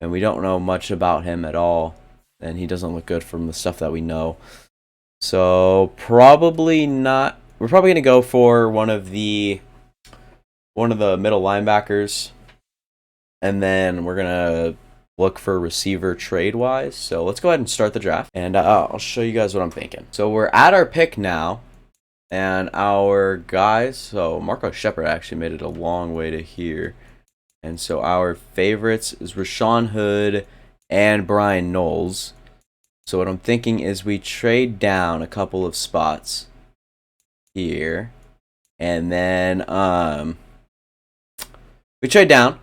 And we don't know much about him at all. And he doesn't look good from the stuff that we know. So probably not. We're probably gonna go for one of the middle linebackers. And then we're gonna look for receiver trade wise. So let's go ahead and start the draft. And I'll show you guys what I'm thinking. So we're at our pick now. And our guys, so Marco Shepard actually made it a long way to here. And so our favorites is Rashawn Hood and Brian Knowles. So what I'm thinking is we trade down a couple of spots here. And then we trade down.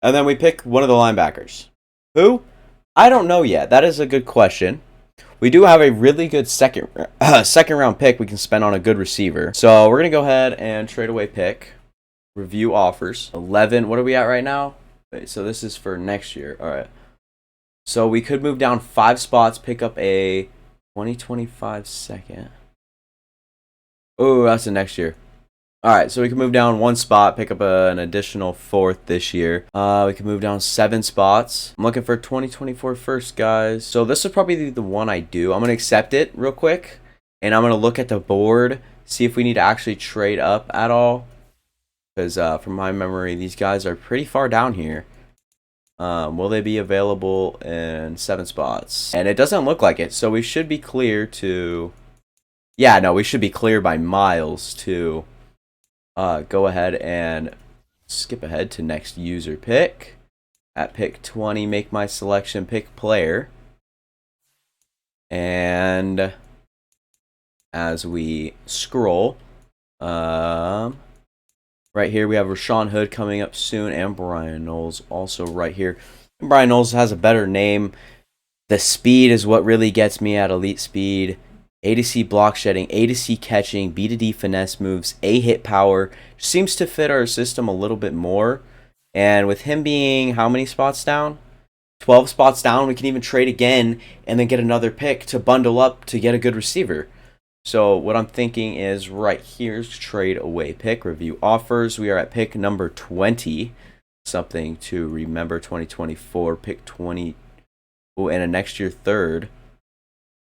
And then we pick one of the linebackers. Who? I don't know yet. That is a good question. We do have a really good second round pick we can spend on a good receiver. So we're going to go ahead and trade away pick. Review offers. 11. What are we at right now? Wait, so this is for next year. All right. So we could move down 5 spots, pick up a 2025 second. Oh, that's the next year. All right, so we can move down 1 spot, pick up an additional 4th this year. We can move down 7 spots. I'm looking for 2024 first, guys. So this is probably the one I do. I'm going to accept it real quick, and I'm going to look at the board, see if we need to actually trade up at all. Because from my memory, these guys are pretty far down here. Will they be available in 7 spots? And it doesn't look like it, so we should be clear to... Yeah, no, we should be clear by miles to... go ahead and skip ahead to next user pick. At pick 20, make my selection, pick player. And as we scroll, right here we have Rashawn Hood coming up soon, and Brian Knowles also right here. And Brian Knowles has a better name. The speed is what really gets me at elite speed. A to C block shedding, A to C catching, B to D finesse moves, A hit power. Seems to fit our system a little bit more. And with him being how many spots down? 12 spots down, we can even trade again and then get another pick to bundle up to get a good receiver. So what I'm thinking is right here's trade away pick, review offers. We are at pick number 20. Something to remember, 2024, pick 20. Oh, and a next year third.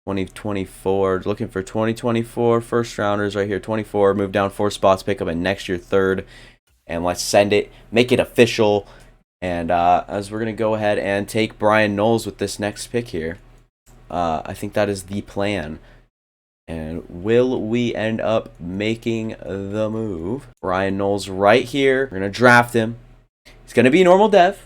2024, looking for 2024 first rounders right here. 24, move down 4 spots, pick up a next year third. And let's send it, make it official. And as we're going to go ahead and take Brian Knowles with this next pick here. I think that is the plan. And will we end up making the move? Brian Knowles right here. We're going to draft him. He's going to be normal dev.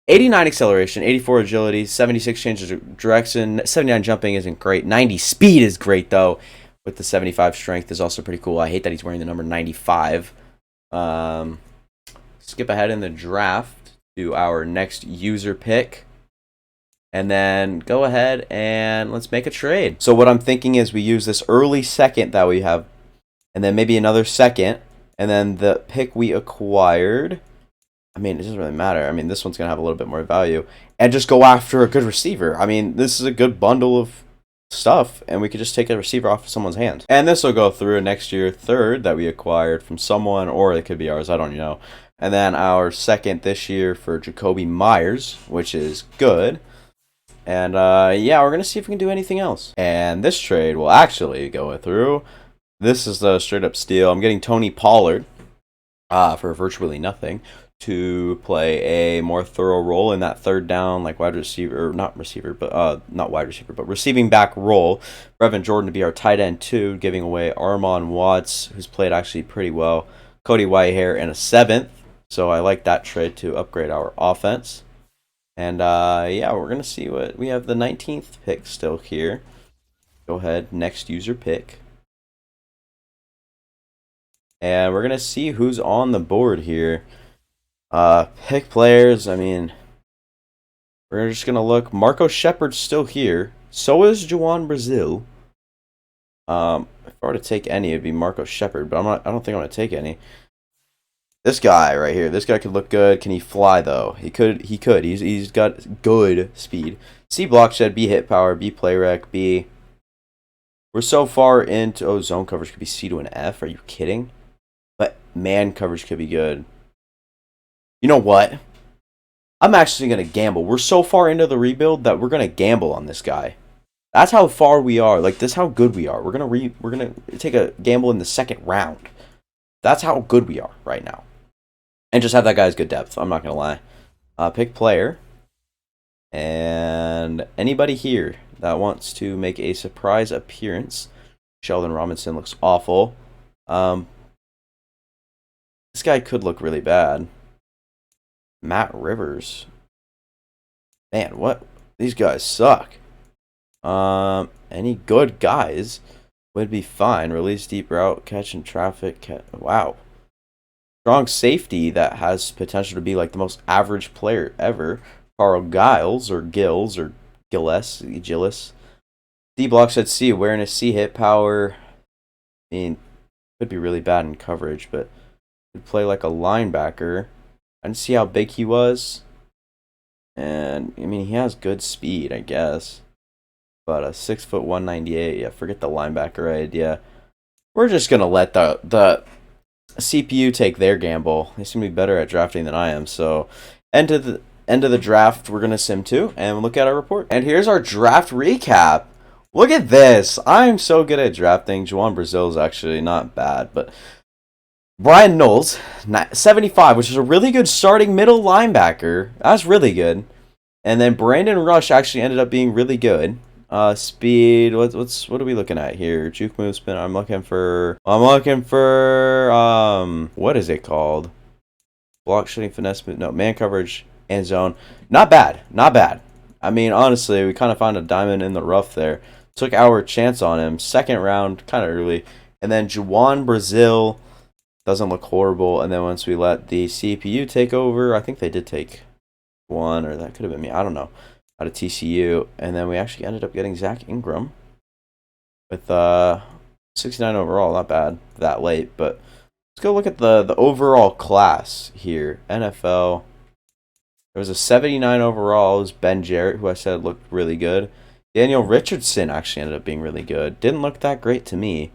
89 acceleration, 84 agility, 76 change of direction, 79 jumping isn't great. 90 speed is great, though. With the 75 strength is also pretty cool. I hate that he's wearing the number 95. Skip ahead in the draft to our next user pick. And then go ahead and let's make a trade. So what I'm thinking is we use this early second that we have, and then maybe another second, and then the pick we acquired. I mean, it doesn't really matter. I mean, this one's going to have a little bit more value. And just go after a good receiver. I mean, this is a good bundle of stuff, and we could just take a receiver off of someone's hands. And this will go through next year third that we acquired from someone, or it could be ours. I don't know. And then our second this year for Jacoby Myers, which is good. And, yeah, we're going to see if we can do anything else. And this trade will actually go through. This is the straight-up steal. I'm getting Tony Pollard for virtually nothing to play a more thorough role in that third down, like wide receiver, or not receiver, but not wide receiver, but receiving back role. Brevin Jordan to be our tight end 2, giving away Armon Watts, who's played actually pretty well. Cody Whitehair in a 7th. So I like that trade to upgrade our offense. And, yeah, we're going to see what we have. The 19th pick still here. Go ahead, next user pick. And we're going to see who's on the board here. Pick players, I mean, we're just going to look. Marco Shepard's still here. So is Juwan Brazil. If I were to take any, it'd be Marco Shepard, but I don't think I'm going to take any. This guy right here, this guy could look good. Can he fly, though? He could. He's got good speed. C block shed, B hit power, B play rec, B. We're so far into, oh, zone coverage could be C to an F. Are you kidding? But man coverage could be good. You know what? I'm actually going to gamble. We're so far into the rebuild that we're going to gamble on this guy. That's how far we are. Like, this is how good we are. We're going to take a gamble in the second round. That's how good we are right now. And just have that guy's good depth. I'm not going to lie. Pick player. And anybody here that wants to make a surprise appearance. Sheldon Robinson looks awful. This guy could look really bad. Matt Rivers. Man, what? These guys suck. Any good guys would be fine. Release deep route, catching traffic. Wow. Strong safety that has potential to be like the most average player ever. Carl Giles or Gills or Gillis. D block said C, awareness, C hit power. I mean, could be really bad in coverage, but could play like a linebacker. I didn't see how big he was. And, I mean, he has good speed, I guess. But a 6 foot 198, yeah, forget the linebacker idea. We're just going to let the CPU take their gamble. They seem to be better at drafting than I am. So, end of the draft, we're going to sim to and look at our report. And here's our draft recap. Look at this. I'm so good at drafting. Juwan Brazil is actually not bad, but Brian Knowles, 75, which is a really good starting middle linebacker. That's really good. And then Brandon Rush actually ended up being really good. Speed, what are we looking at here? Juke move spin. I'm looking for what is it called? block, shooting, finesse, no, man coverage, and zone. Not bad. Not bad. I mean, honestly, we kind of found a diamond in the rough there. Took our chance on him. Second round, kind of early. And then Juwan Brazil doesn't look horrible. And then once we let the CPU take over, I think they did take one, or that could have been me. I don't know. Out of TCU. And then we actually ended up getting Zach Ingram with 69 overall. Not bad that late. But let's go look at the overall class here. NFL. There was a 79 overall. It was Ben Jarrett, who I said looked really good. Daniel Richardson actually ended up being really good. Didn't look that great to me.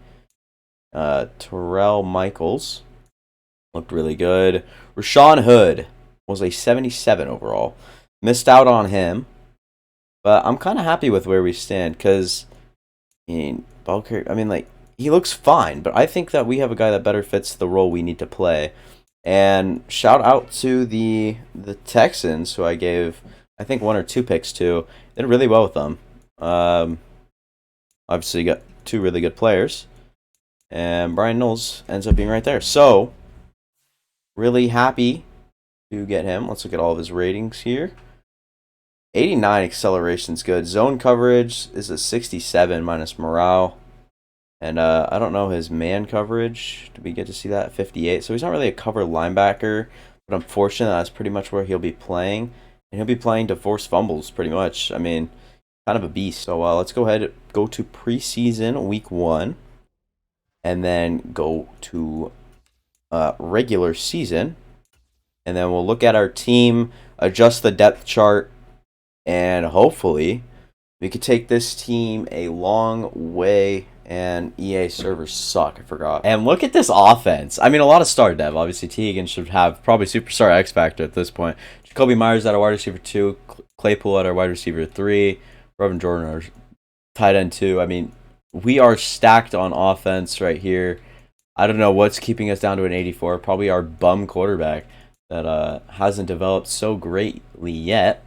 Terrell Michaels looked really good. Rashawn Hood was a 77 overall. Missed out on him. But I'm kind of happy with where we stand because, he looks fine. But I think that we have a guy that better fits the role we need to play. And shout out to the Texans, who I gave, I think, 1 or 2 picks to. Did really well with them. Obviously, you got 2 really good players. And Brian Knowles ends up being right there. So, really happy to get him. Let's look at all of his ratings here. 89 acceleration's good. Zone coverage is a 67 minus morale. And I don't know his man coverage. Did we get to see that? 58. So he's not really a cover linebacker. But unfortunately, that's pretty much where he'll be playing. And he'll be playing to force fumbles pretty much. I mean, kind of a beast. So let's go ahead and go to preseason week 1. And then go to regular season. And then we'll look at our team, adjust the depth chart. And hopefully, we could take this team a long way. And EA servers suck, I forgot. And look at this offense. I mean, a lot of star dev. Obviously, Teagan should have probably superstar X Factor at this point. Jacoby Myers at our wide receiver 2. Claypool at our wide receiver 3. Robin Jordan our tight end 2. I mean, we are stacked on offense right here. I don't know what's keeping us down to an 84. Probably our bum quarterback that hasn't developed so greatly yet.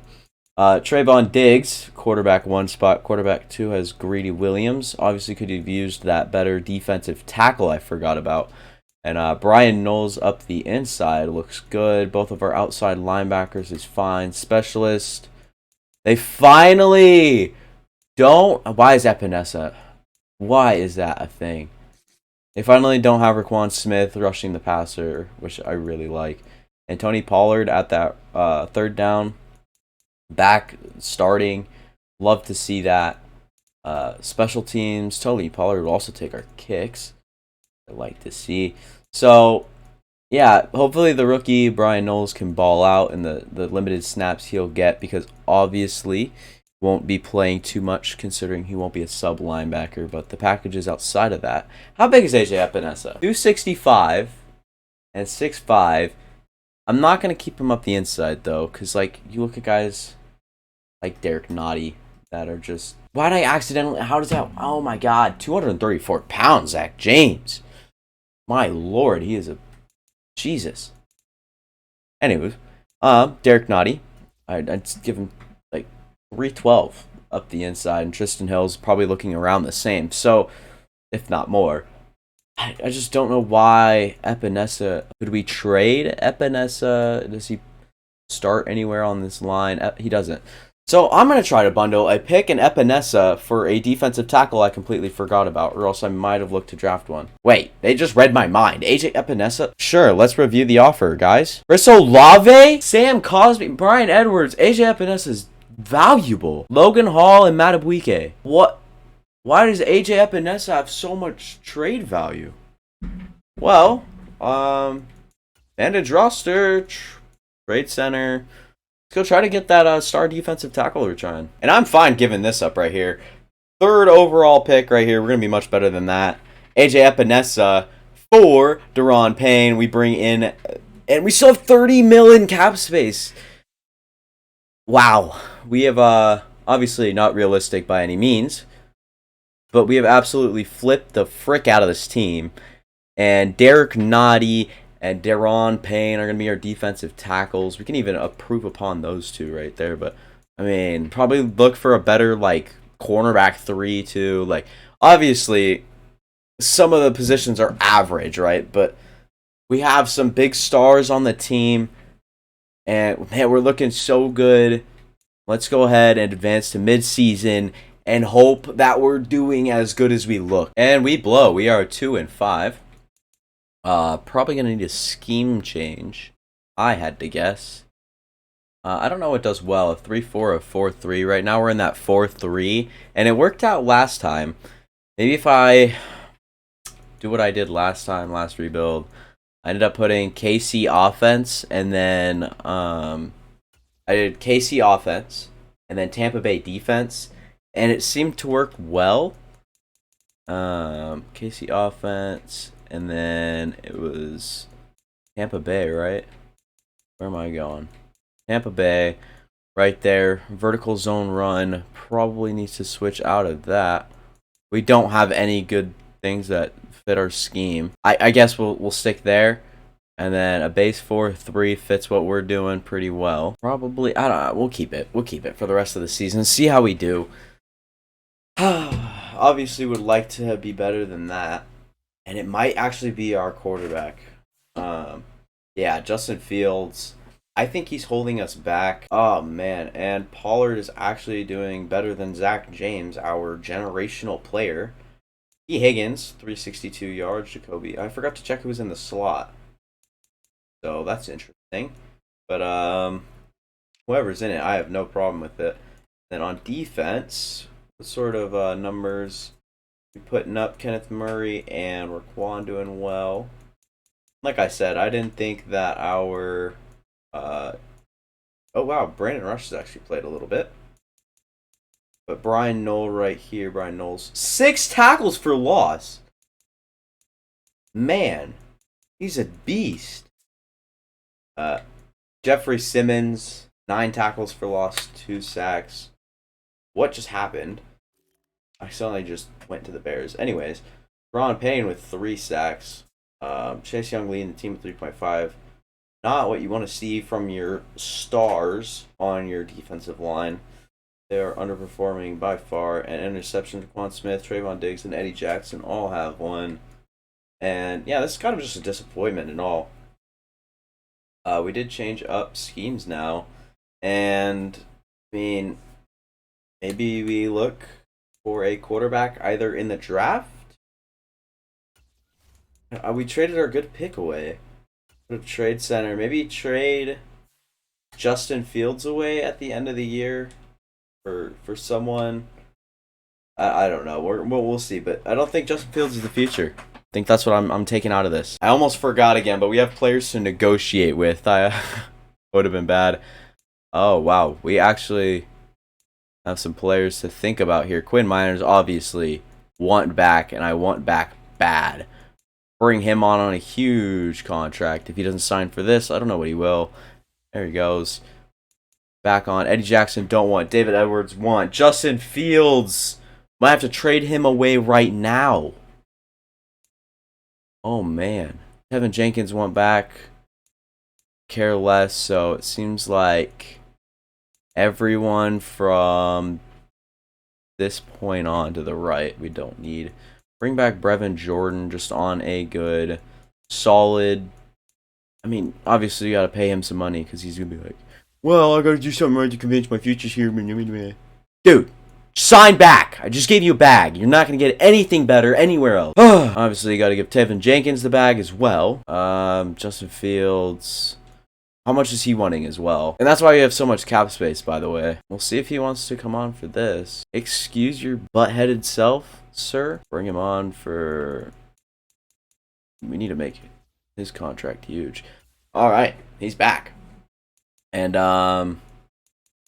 Trayvon Diggs, quarterback 1 spot. Quarterback 2 has Greedy Williams. Obviously could have used that better defensive tackle I forgot about. And Brian Knowles up the inside looks good. Both of our outside linebackers is fine. Specialist. They finally don't... Why is Epinesa? Why is that a thing? They finally don't have Raquan Smith rushing the passer, which I really like. And Tony Pollard at that third down. Back starting. Love to see that. Special teams. Tony Pollard will also take our kicks. I like to see. So, yeah, hopefully the rookie Brian Knowles can ball out in the limited snaps he'll get, because obviously won't be playing too much considering he won't be a sub linebacker, but the packages outside of that. How big is AJ Epinesa? 265 and 6'5". I'm not going to keep him up the inside, though, because, like, you look at guys like Derek Nottie that are just... Why'd I accidentally... How does that... Oh, my God. 234 pounds, Zach James. My Lord, he is a... Jesus. Anyways, Derek Nottie. I'd give him, like, 312 up the inside, and Tristan Hill's probably looking around the same. So, if not more... I just don't know why Epinesa... Could we trade Epinesa? Does he start anywhere on this line? He doesn't. So I'm going to try to bundle a pick and Epinesa for a defensive tackle I completely forgot about, or else I might have looked to draft one. Wait, they just read my mind. AJ Epinesa? Sure, let's review the offer, guys. Chris Olave? Sam Cosby? Brian Edwards? AJ Epinesa is valuable. Logan Hall and Matabwike. What? Why does AJ Epinesa have so much trade value? Well, Bandage roster, trade center. Let's go try to get that star defensive tackle we're trying. And I'm fine giving this up right here. 3rd overall pick right here. We're going to be much better than that. AJ Epinesa for Daron Payne. We bring in, and we still have 30 million cap space. Wow. We have, obviously not realistic by any means, but we have absolutely flipped the frick out of this team. And Derek Nottie and Daron Payne are going to be our defensive tackles. We can even improve upon those two right there. But, I mean, probably look for a better, like, cornerback 3, too. Like, obviously, some of the positions are average, right? But we have some big stars on the team. And man, we're looking so good. Let's go ahead and advance to mid-season and hope that we're doing as good as we look. And we blow. We are 2-5. Probably gonna need a scheme change. I had to guess. I don't know what does well. A 3-4 or a 4-3. Right now we're in that 4-3, and it worked out last time. Maybe if I do what I did last time, last rebuild, I ended up putting KC offense, and then I did KC offense, and then Tampa Bay defense, and it seemed to work well. KC offense, and then it was Tampa Bay, right? Where am I going? Tampa Bay, right there. Vertical zone run. Probably needs to switch out of that. We don't have any good things that fit our scheme. I guess we'll stick there. And then a base 4-3 fits what we're doing pretty well. Probably, I don't know. We'll keep it. We'll keep it for the rest of the season. See how we do. Obviously, would like to be better than that. And it might actually be our quarterback. Yeah, Justin Fields. I think he's holding us back. Oh, man. And Pollard is actually doing better than Zach James, our generational player. T. Higgins, 362 yards. Jacoby. I forgot to check who was in the slot. So that's interesting. But whoever's in it, I have no problem with it. Then on defense, what sort of numbers we putting up? Kenneth Murray and Raquan doing well. Like I said, I didn't think that our oh wow, Brandon Rush has actually played a little bit. But Brian Knowles right here, Brian Knowles. 6 tackles for loss. Man, he's a beast. Jeffrey Simmons, 9 tackles for loss, 2 sacks. What just happened? I suddenly just went to the Bears. Anyways, Ron Payne with 3 sacks. Chase Young leading the team with 3.5. Not what you want to see from your stars on your defensive line. They are underperforming by far. And interceptions, Quan Smith, Trayvon Diggs, and Eddie Jackson all have 1. And yeah, this is kind of just a disappointment in all. We did change up schemes now. And, I mean, maybe we look for a quarterback either in the draft. We traded our good pick away. Put a trade center. Maybe trade Justin Fields away at the end of the year for someone. I don't know. We'll see. But I don't think Justin Fields is the future. I think that's what I'm taking out of this. I almost forgot again, but we have players to negotiate with. I would have been bad. Oh, wow. We actually have some players to think about here. Quinn Miners obviously want back, and I want back bad. Bring him on a huge contract. If he doesn't sign for this, I don't know what he will. There he goes. Back on. Eddie Jackson don't want. David Edwards want. Justin Fields. Might have to trade him away right now. Oh, man. Kevin Jenkins want back. Care less. So it seems like everyone from this point on to the right we don't need. Bring back Brevin Jordan just on a good, solid. I mean, obviously you got to pay him some money because he's going to be like, well, I got to do something right to convince my future's here. Dude, sign back. I just gave you a bag. You're not going to get anything better anywhere else. Obviously you got to give Tevin Jenkins the bag as well. Justin Fields. How much is he wanting as well? And that's why we have so much cap space, by the way. We'll see if he wants to come on for this. Excuse your butt-headed self, sir. Bring him on for... We need to make his contract huge. All right, he's back. And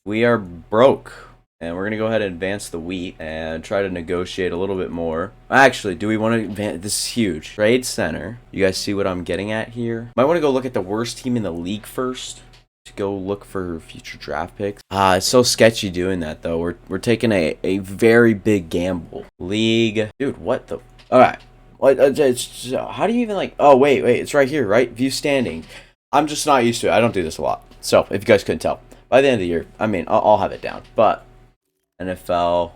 we are broke. And we're going to go ahead and advance the wheat and try to negotiate a little bit more. Actually, do we want to advance? This is huge. Trade center. You guys see what I'm getting at here? Might want to go look at the worst team in the league first to go look for future draft picks. It's so sketchy doing that, though. We're taking a very big gamble. League. Dude, what the? All right. How do you even like? Oh, wait. It's right here, right? View standing. I'm just not used to it. I don't do this a lot. So, if you guys couldn't tell. By the end of the year, I mean, I'll have it down. But... NFL.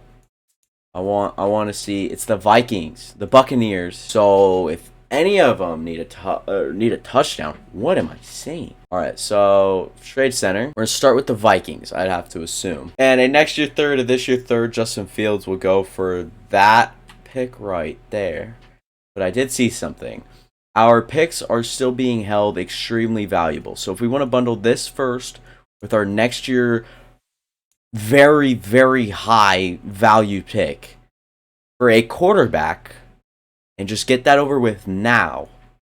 I want to see it's the Vikings, the Buccaneers. So if any of them need a touchdown. What am I saying? All right, so trade center. We're gonna start with the Vikings, I'd have to assume. And a next year third, a this year third, Justin Fields will go for that pick right there. But I did see something. Our picks are still being held extremely valuable. So if we want to bundle this first with our next year very, very high value pick for a quarterback and just get that over with now,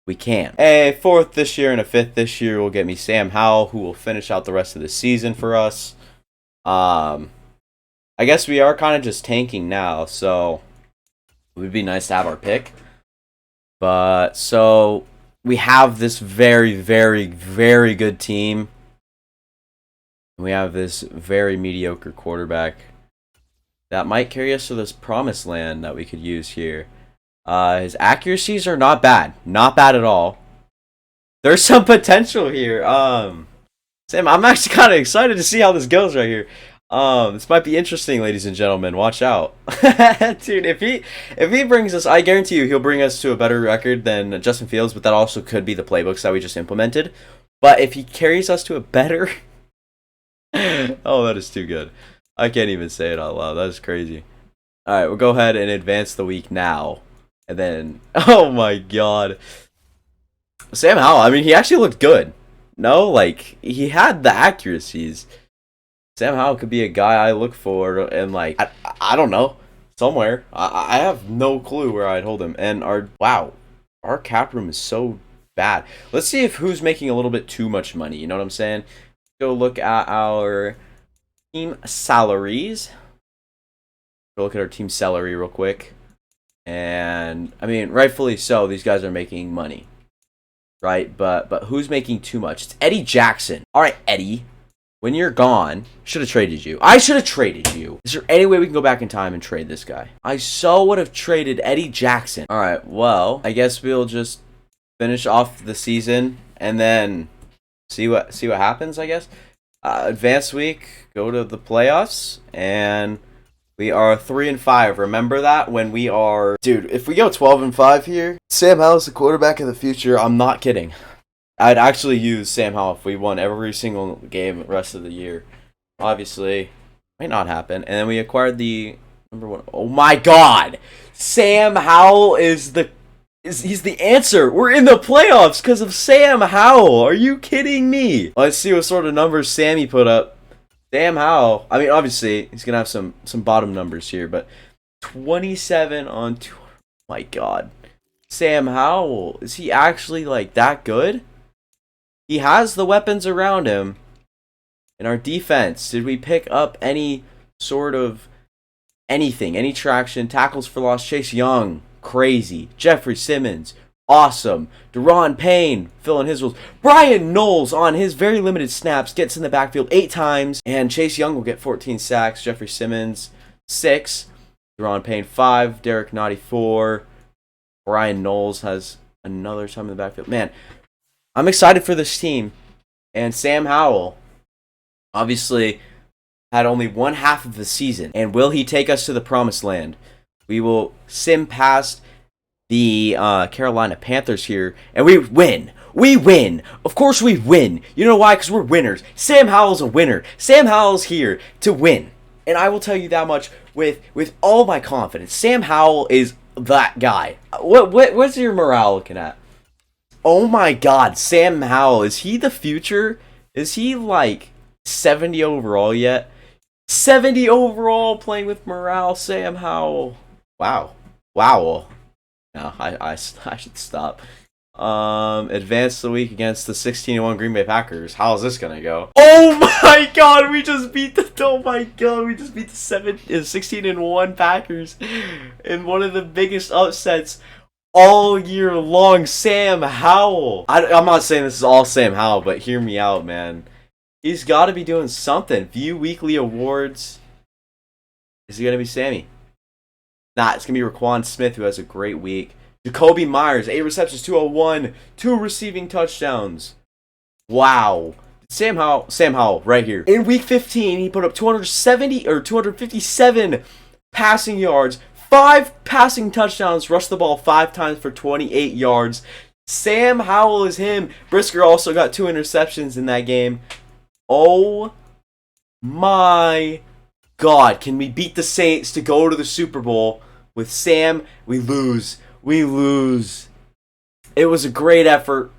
we can. A fourth this year and a fifth this year will get me Sam Howell, who will finish out the rest of the season for us. I guess we are kind of just tanking now, so it would be nice to have our pick. But, so, we have this very, very, very good team. We have this very mediocre quarterback that might carry us to this promised land that we could use here. His accuracies are not bad. Not bad at all. There's some potential here. Sam, I'm actually kind of excited to see how this goes right here. This might be interesting, ladies and gentlemen. Watch out. Dude, if he brings us, I guarantee you he'll bring us to a better record than Justin Fields, but that also could be the playbooks that we just implemented. But if he carries us to a better... oh, that is too good. I can't even say it out loud. That is crazy. Alright, we'll go ahead and advance the week now. And then... oh my god. Sam Howell, I mean, he actually looked good. No, like, he had the accuracies. Sam Howell could be a guy I look for, and like I don't know, somewhere. I have no clue where I'd hold him. And our cap room is so bad. Let's see if who's making a little bit too much money. You know what I'm saying? Go look at our team salaries. Go look at our team salary real quick. And I mean, rightfully so. These guys are making money, right? But who's making too much? It's Eddie Jackson. All right, Eddie. When you're gone, should have traded you. I should have traded you. Is there any way we can go back in time and trade this guy? I so would have traded Eddie Jackson. All right, well, I guess we'll just finish off the season and then see what happens, I guess. Advanced week, go to the playoffs, and we are 3-5. Remember that when we are... Dude, if we go 12-5 here, Sam Howell's the quarterback of the future. I'm not kidding. I'd actually use Sam Howell if we won every single game the rest of the year. Obviously, might not happen. And then we acquired the number one. Oh my god! Sam Howell is he's the answer. We're in the playoffs because of Sam Howell. Are you kidding me? Let's see what sort of numbers Sammy put up. Sam Howell. I mean, obviously, he's gonna have some bottom numbers here, but 27 on 2. Oh my god. Sam Howell, is he actually like that good? He has the weapons around him. In our defense, did we pick up any sort of anything? Any traction? Tackles for loss. Chase Young, crazy. Jeffrey Simmons, awesome. Deron Payne, filling his roles. Brian Knowles, on his very limited snaps, gets in the backfield 8 times. And Chase Young will get 14 sacks. Jeffrey Simmons, 6. Deron Payne, 5. Derek Nottie, 4. Brian Knowles has another time in the backfield. Man, I'm excited for this team. And Sam Howell, obviously, had only one half of the season. And will he take us to the promised land? We will sim past the Carolina Panthers here, and we win. We win. Of course we win. You know why? Because we're winners. Sam Howell's a winner. Sam Howell's here to win. And I will tell you that much with all my confidence. Sam Howell is that guy. What's your morale looking at? Oh my god, Sam Howell, is he the future? Is he like 70 overall yet? 70 overall playing with morale, Sam Howell. Wow. No, I should stop. Advance the week against the 16-1 Green Bay Packers. How's this gonna go? Oh my god, we just beat the 16-1 Packers in one of the biggest upsets all year long. Sam Howell. I'm not saying this is all Sam Howell, but hear me out, man. He's got to be doing something. View weekly awards. Is it going to be Sammy? Nah, it's going to be Raquan Smith, who has a great week. Jacoby Myers, 8 receptions, 201, 2 receiving touchdowns. Wow. Sam Howell, right here. In week 15, he put up 257 passing yards, 5 passing touchdowns, rushed the ball 5 times for 28 yards. Sam Howell is him. Brisker also got 2 interceptions in that game. Oh my God. Can we beat the Saints to go to the Super Bowl with Sam? We lose. We lose. It was a great effort.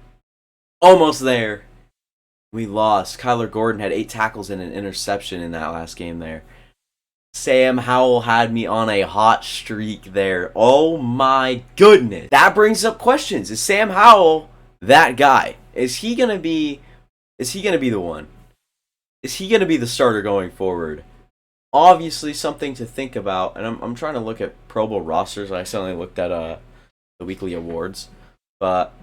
Almost there. We lost. Kyler Gordon had 8 tackles and an interception in that last game there. Sam Howell had me on a hot streak there. Oh my goodness. That brings up questions. Is Sam Howell that guy? Is he gonna be the one? Is he gonna be the starter going forward? Obviously something to think about. And I'm trying to look at Pro Bowl rosters. I accidentally looked at the weekly awards. But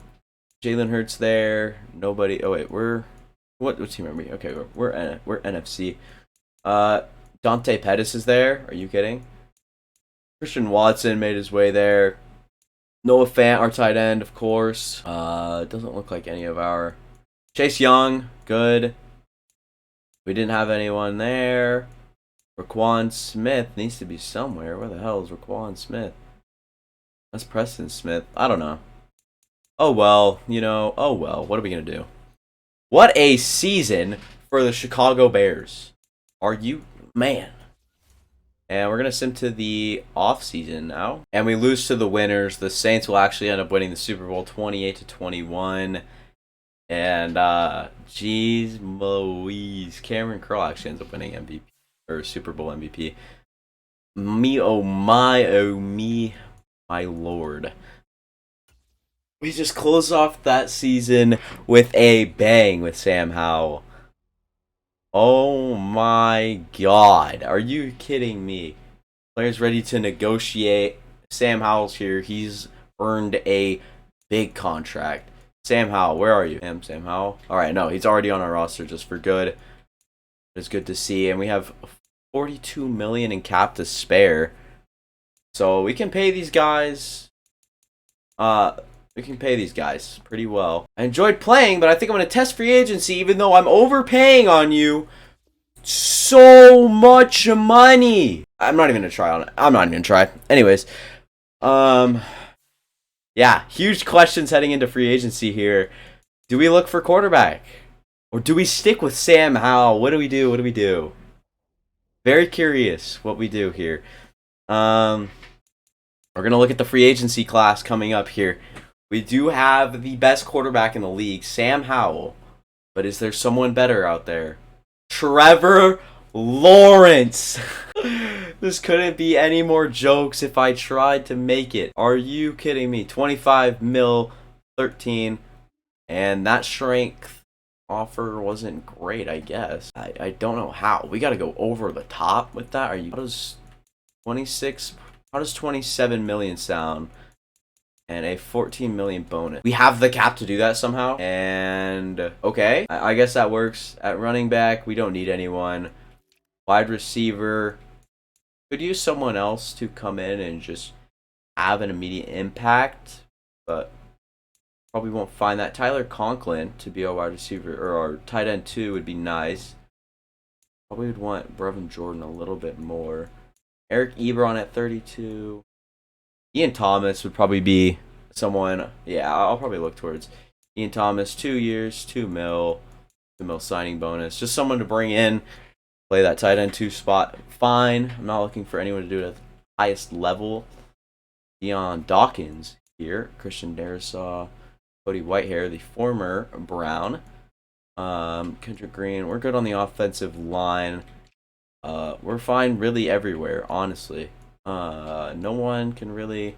Jalen Hurts there. Nobody. Oh wait, what team are we? Okay, we're NFC. Dante Pettis is there. Are you kidding? Christian Watson made his way there. Noah Fant, our tight end, of course. Doesn't look like any of our. Chase Young, good. We didn't have anyone there. Raquan Smith needs to be somewhere. Where the hell is Raquan Smith? That's Preston Smith. I don't know. Oh well, oh well. What are we gonna do? What a season for the Chicago Bears. Are you, man? And we're gonna sim to the off season now, and we lose to the winners. The Saints will actually end up winning the Super Bowl 28-21. And geez Louise, Cameron Curl actually ends up winning MVP or Super Bowl MVP. Me oh me, my lord. We just closed off that season with a bang with Sam Howell. Oh my God. Are you kidding me? Players ready to negotiate. Sam Howell's here. He's earned a big contract. Sam Howell, where are you? Sam Howell. Alright, no, he's already on our roster just for good. It's good to see. And we have $42 million in cap to spare. So we can pay these guys. We can pay these guys pretty well. I enjoyed playing, but I think I'm going to test free agency even though I'm overpaying on you so much money. I'm not even going to try on it. I'm not even going to try. Anyways, yeah, huge questions heading into free agency here. Do we look for quarterback? Or do we stick with Sam Howell? What do we do? What do we do? Very curious what we do here. We're going to look at the free agency class coming up here. We do have the best quarterback in the league, Sam Howell. But is there someone better out there? Trevor Lawrence. This couldn't be any more jokes if I tried to make it. Are you kidding me? 25 mil, 13. And that strength offer wasn't great, I guess. I don't know how. We got to go over the top with that. How does 27 million sound? And a 14 million bonus. We have the cap to do that somehow. And okay, I guess that works. At running back, we don't need anyone. Wide receiver, could use someone else to come in and just have an immediate impact, but probably won't find that. Tyler Conklin to be our wide receiver, or our tight end 2 would be nice. Probably would want Brevin Jordan a little bit more. Eric Ebron at 32. Ian Thomas would probably be someone. Yeah, I'll probably look towards Ian Thomas. 2 years, 2 mil signing bonus. Just someone to bring in, play that tight end 2 spot. Fine. I'm not looking for anyone to do it at the highest level. Deion Dawkins here. Christian Darrisaw. Cody Whitehair, the former Brown. Kendrick Green. We're good on the offensive line. We're fine really everywhere, honestly. No one can really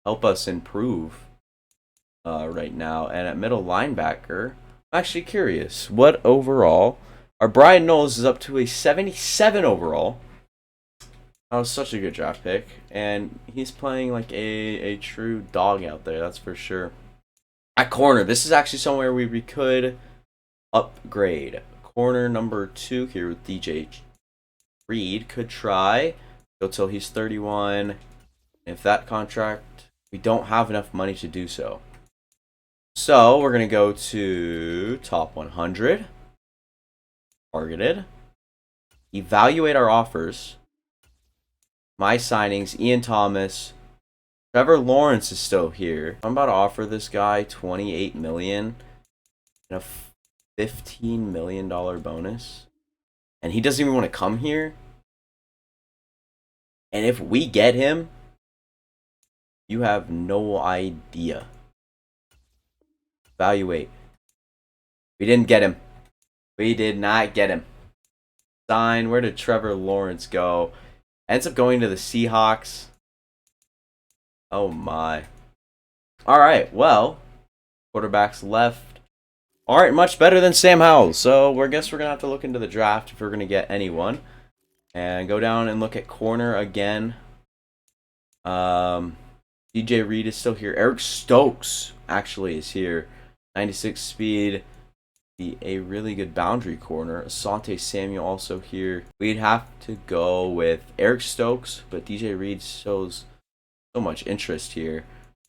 help us improve right now. And at middle linebacker, I'm actually curious. What overall? Our Brian Knowles is up to a 77 overall. That was such a good draft pick. And he's playing like a true dog out there, that's for sure. At corner, this is actually somewhere we could upgrade. Corner number 2 here with DJ Reed. Could try. Go till he's 31. If that contract, we don't have enough money to do so. So we're going to go to top 100. Targeted. Evaluate our offers. my signings, Ian Thomas. Trevor Lawrence is still here. I'm about to offer this guy $28 million and a $15 million bonus. And he doesn't even want to come here. And if we get him, you have no idea. Evaluate. We didn't get him. We did not get him. Sign. Where did Trevor Lawrence go? Ends up going to the Seahawks. Oh my. Alright, well, quarterbacks left aren't much better than Sam Howell. So I guess we're going to have to look into the draft if we're going to get anyone. And go down and look at corner again. DJ Reed is still here. Eric Stokes actually is here. 96 speed. Be a really good boundary corner. Asante Samuel also here. We'd have to go with Eric Stokes, but DJ Reed shows so much interest here.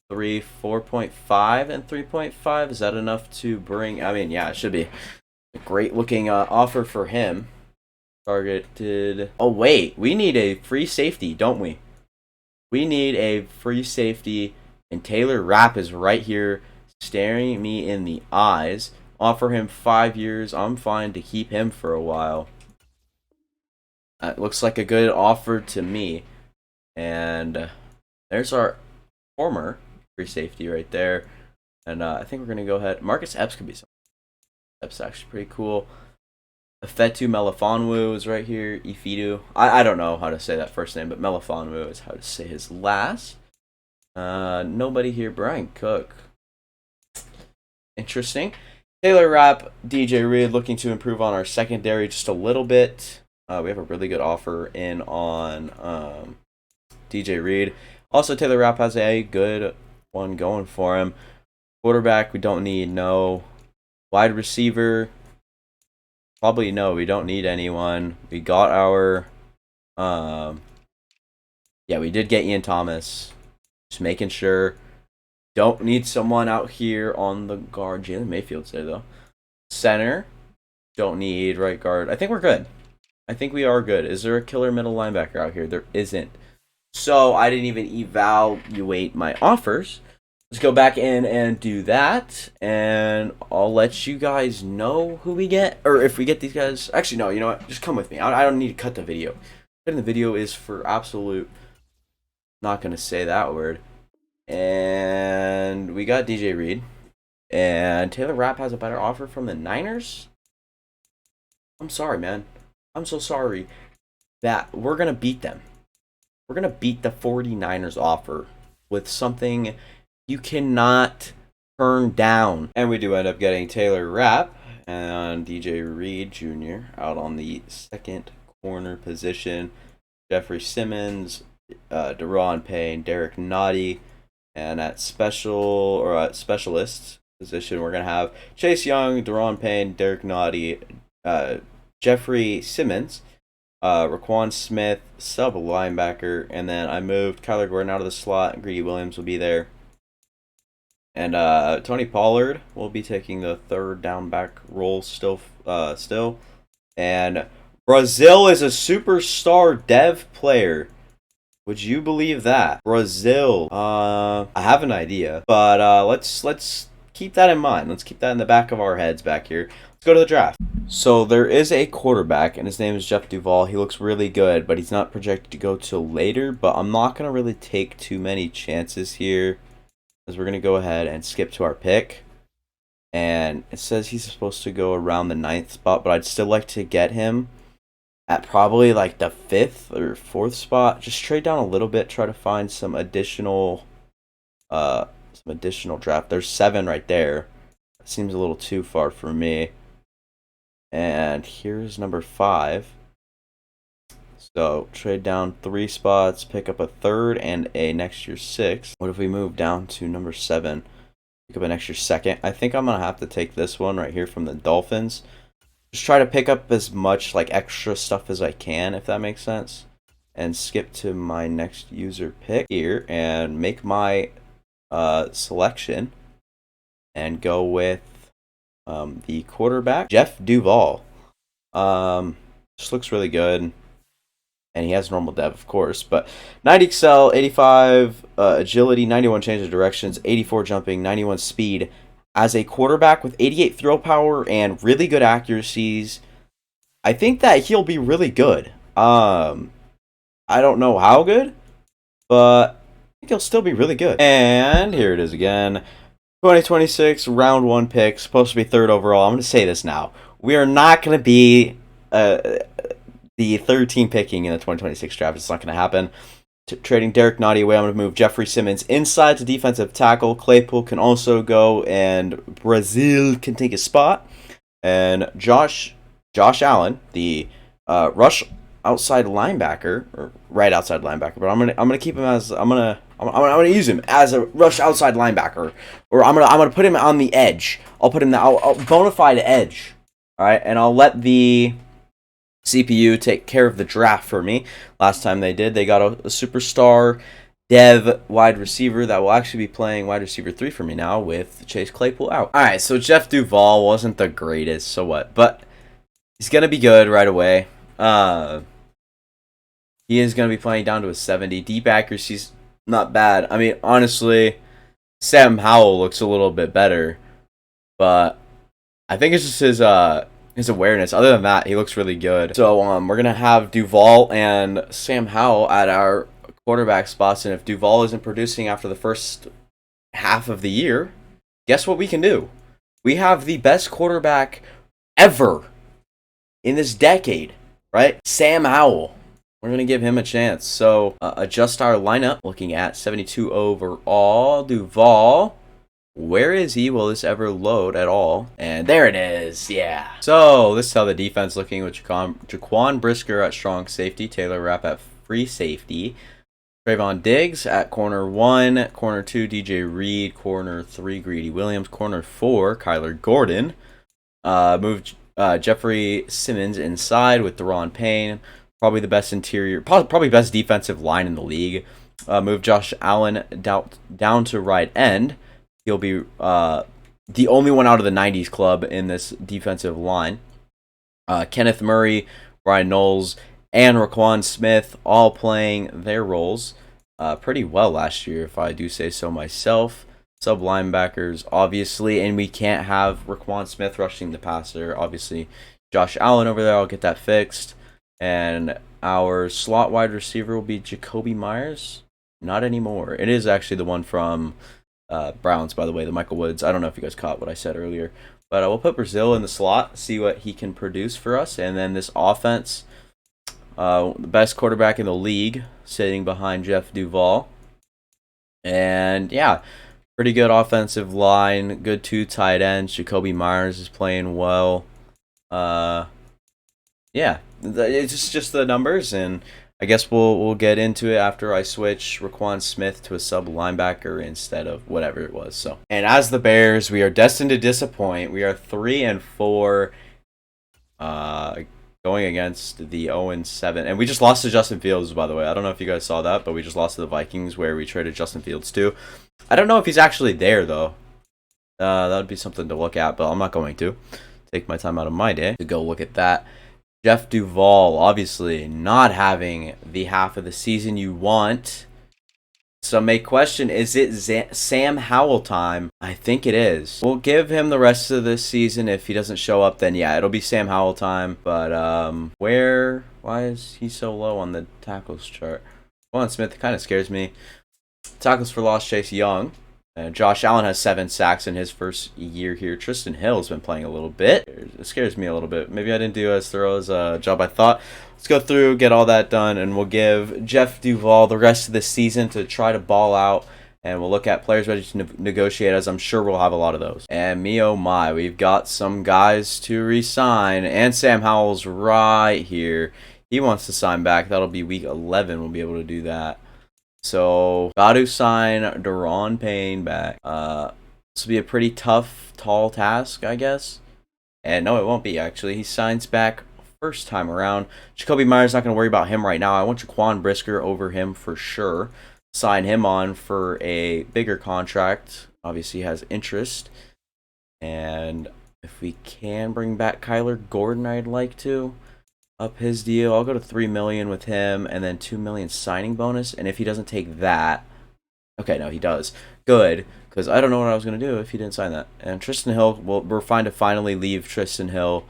4.5 and 3.5. Is that enough to bring? I mean, yeah, it should be a great looking offer for him. Targeted. Oh, wait. We need a free safety, don't we? We need a free safety, and Taylor Rapp is right here staring me in the eyes. Offer him 5 years. I'm fine to keep him for a while. That looks like a good offer to me. And there's our former free safety right there. And I think we're going to go ahead. Marcus Epps could be something. Epps is actually pretty cool. Ifeatu Melifonwu is right here. Ifidu. I don't know how to say that first name, but Melifonwu is how to say his last. Nobody here. Brian Cook. Interesting. Taylor Rapp, DJ Reed looking to improve on our secondary just a little bit. We have a really good offer in on DJ Reed. Also, Taylor Rapp has a good one going for him. Quarterback, we don't need. No. Wide receiver. Probably no, we don't need anyone. We got our, yeah, we did get Ian Thomas. Just making sure. Don't need someone out here on the guard. Jalen Mayfield's there, though. Center. Don't need right guard. I think we're good. I think we are good. Is there a killer middle linebacker out here? There isn't. So I didn't even evaluate my offers. Let's go back in and do that, and I'll let you guys know who we get, or if we get these guys. Actually, no, you know what? Just come with me. I don't need to cut the video. Cutting the video is for absolute, not going to say that word. And we got DJ Reed, and Taylor Rapp has a better offer from the Niners. I'm sorry, man. I'm so sorry that we're going to beat them. We're going to beat the 49ers offer with something you cannot turn down. And we do end up getting Taylor Rapp and DJ Reed Jr. out on the second corner position. Jeffrey Simmons, Deron Payne, Derek Nottie, and at specialist position we're gonna have Chase Young, Deron Payne, Derek Nottie, Jeffrey Simmons, Raquan Smith, sub linebacker, and then I moved Kyler Gordon out of the slot. Greedy Williams will be there. And Tony Pollard will be taking the third down back role still. And Brazil is a superstar dev player. Would you believe that? Brazil. I have an idea, but let's keep that in mind. Let's keep that in the back of our heads back here. Let's go to the draft. So there is a quarterback, and his name is Jeff Duvall. He looks really good, but he's not projected to go till later. But I'm not gonna really take too many chances here, because we're going to go ahead and skip to our pick. And it says he's supposed to go around the 9th spot, but I'd still like to get him at probably like the 5th or 4th spot. Just trade down a little bit, try to find some additional draft. There's 7 right there. It seems a little too far for me. And here's number 5. So trade down 3 spots, pick up a 3rd and a next year 6. What if we move down to number 7, pick up an extra 2nd? I think I'm gonna have to take this one right here from the Dolphins. Just try to pick up as much like extra stuff as I can, if that makes sense, and skip to my next user pick here and make my selection and go with the quarterback, Jeff Duvall. Just looks really good. and he has normal dev, of course. But 90 excel, 85 agility, 91 change of directions, 84 jumping, 91 speed. As a quarterback with 88 throw power and really good accuracies, I think that he'll be really good. I don't know how good, but I think he'll still be really good. And here it is again. 2026 round 1 pick, supposed to be 3rd overall. I'm going to say this now. We are not going to be the 3rd team picking in the 2026 draft. It's not going to happen. Trading Derek Nottie away, I'm going to move Jeffrey Simmons inside to defensive tackle. Claypool can also go, and Brazil can take his spot. And Josh Allen, the rush outside linebacker, or right outside linebacker, but I'm gonna keep him as I'm gonna use him as a rush outside linebacker, or I'm gonna put him on the edge. I'll put him the bona fide edge. All right, and I'll let the CPU take care of the draft for me. Last time they did, they got a superstar dev wide receiver that will actually be playing wide receiver 3 for me now with Chase Claypool out. All right, so Jeff Duvall wasn't the greatest, so what? But he's gonna be good right away. He is gonna be playing down to a 70. Deep accuracy's not bad. I mean, honestly, Sam Howell looks a little bit better, but I think it's just his awareness. Other than that, he looks really good. So we're gonna have Duvall and Sam Howell at our quarterback spots, and if Duvall isn't producing after the first half of the year, guess what we can do? We have the best quarterback ever in this decade, right? Sam Howell. We're gonna give him a chance. So adjust our lineup. Looking at 72 overall, Duvall. Where is he? Will this ever load at all? And there it is. Yeah. So this is how the defense looking with Jaquan Brisker at strong safety, Taylor Rapp at free safety, Trayvon Diggs at corner 1, corner 2 DJ Reed, corner 3 Greedy Williams, corner 4 Kyler Gordon. Moved Jeffrey Simmons inside with Deron Payne, probably the best interior, probably best defensive line in the league. Moved Josh Allen down to right end. He'll be the only one out of the 90s club in this defensive line. Kenneth Murray, Ryan Knowles, and Raquan Smith all playing their roles pretty well last year, if I do say so myself. Sub linebackers, obviously, and we can't have Raquan Smith rushing the passer. Obviously, Josh Allen over there, I'll get that fixed. And our slot wide receiver will be Jacoby Myers. Not anymore. It is actually the one from Browns, by the way, the Michael Woods. I don't know if you guys caught what I said earlier, but we'll put Brazil in the slot, see what he can produce for us. And then this offense, the best quarterback in the league, sitting behind Jeff Duvall. And yeah, pretty good offensive line, good 2 tight ends. Jacoby Myers is playing well. Yeah, it's just the numbers, and I guess we'll get into it after I switch Raquan Smith to a sub linebacker instead of whatever it was. So, and as the Bears, we are destined to disappoint. We are 3-4, going against the 0-7, and we just lost to Justin Fields. By the way, I don't know if you guys saw that, but we just lost to the Vikings, where we traded Justin Fields to. I don't know if he's actually there though. That would be something to look at, but I'm not going to take my time out of my day to go look at that. Jeff Duvall, obviously not having the half of the season you want. Some may question, is it Sam Howell time? I think it is. We'll give him the rest of this season. If he doesn't show up, then yeah, it'll be Sam Howell time. But why is he so low on the tackles chart? Raquan Smith kind of scares me. Tackles for loss, Chase Young. Josh Allen has 7 sacks in his first year here. Tristan Hill's been playing a little bit. It scares me a little bit. Maybe I didn't do as thorough as a job I thought. Let's go through, get all that done, and we'll give Jeff Duvall the rest of the season to try to ball out. And we'll look at players ready to negotiate, as I'm sure we'll have a lot of those. And me, oh my, we've got some guys to re-sign. And Sam Howell's right here. He wants to sign back. That'll be week 11. We'll be able to do that. So, got to sign Deron Payne back. This will be a pretty tough, tall task, I guess. And no, it won't be, actually. He signs back first time around. Jacoby Myers, not going to worry about him right now. I want Jaquan Brisker over him for sure. Sign him on for a bigger contract. Obviously, he has interest. And if we can bring back Kyler Gordon, I'd like to. up his deal. I'll go to 3 million with him, and then 2 million signing bonus. And if he doesn't take that, okay, no, he does. Good, because I don't know what I was gonna do if he didn't sign that. And Tristan Hill, well, we're fine to finally leave Tristan Hill.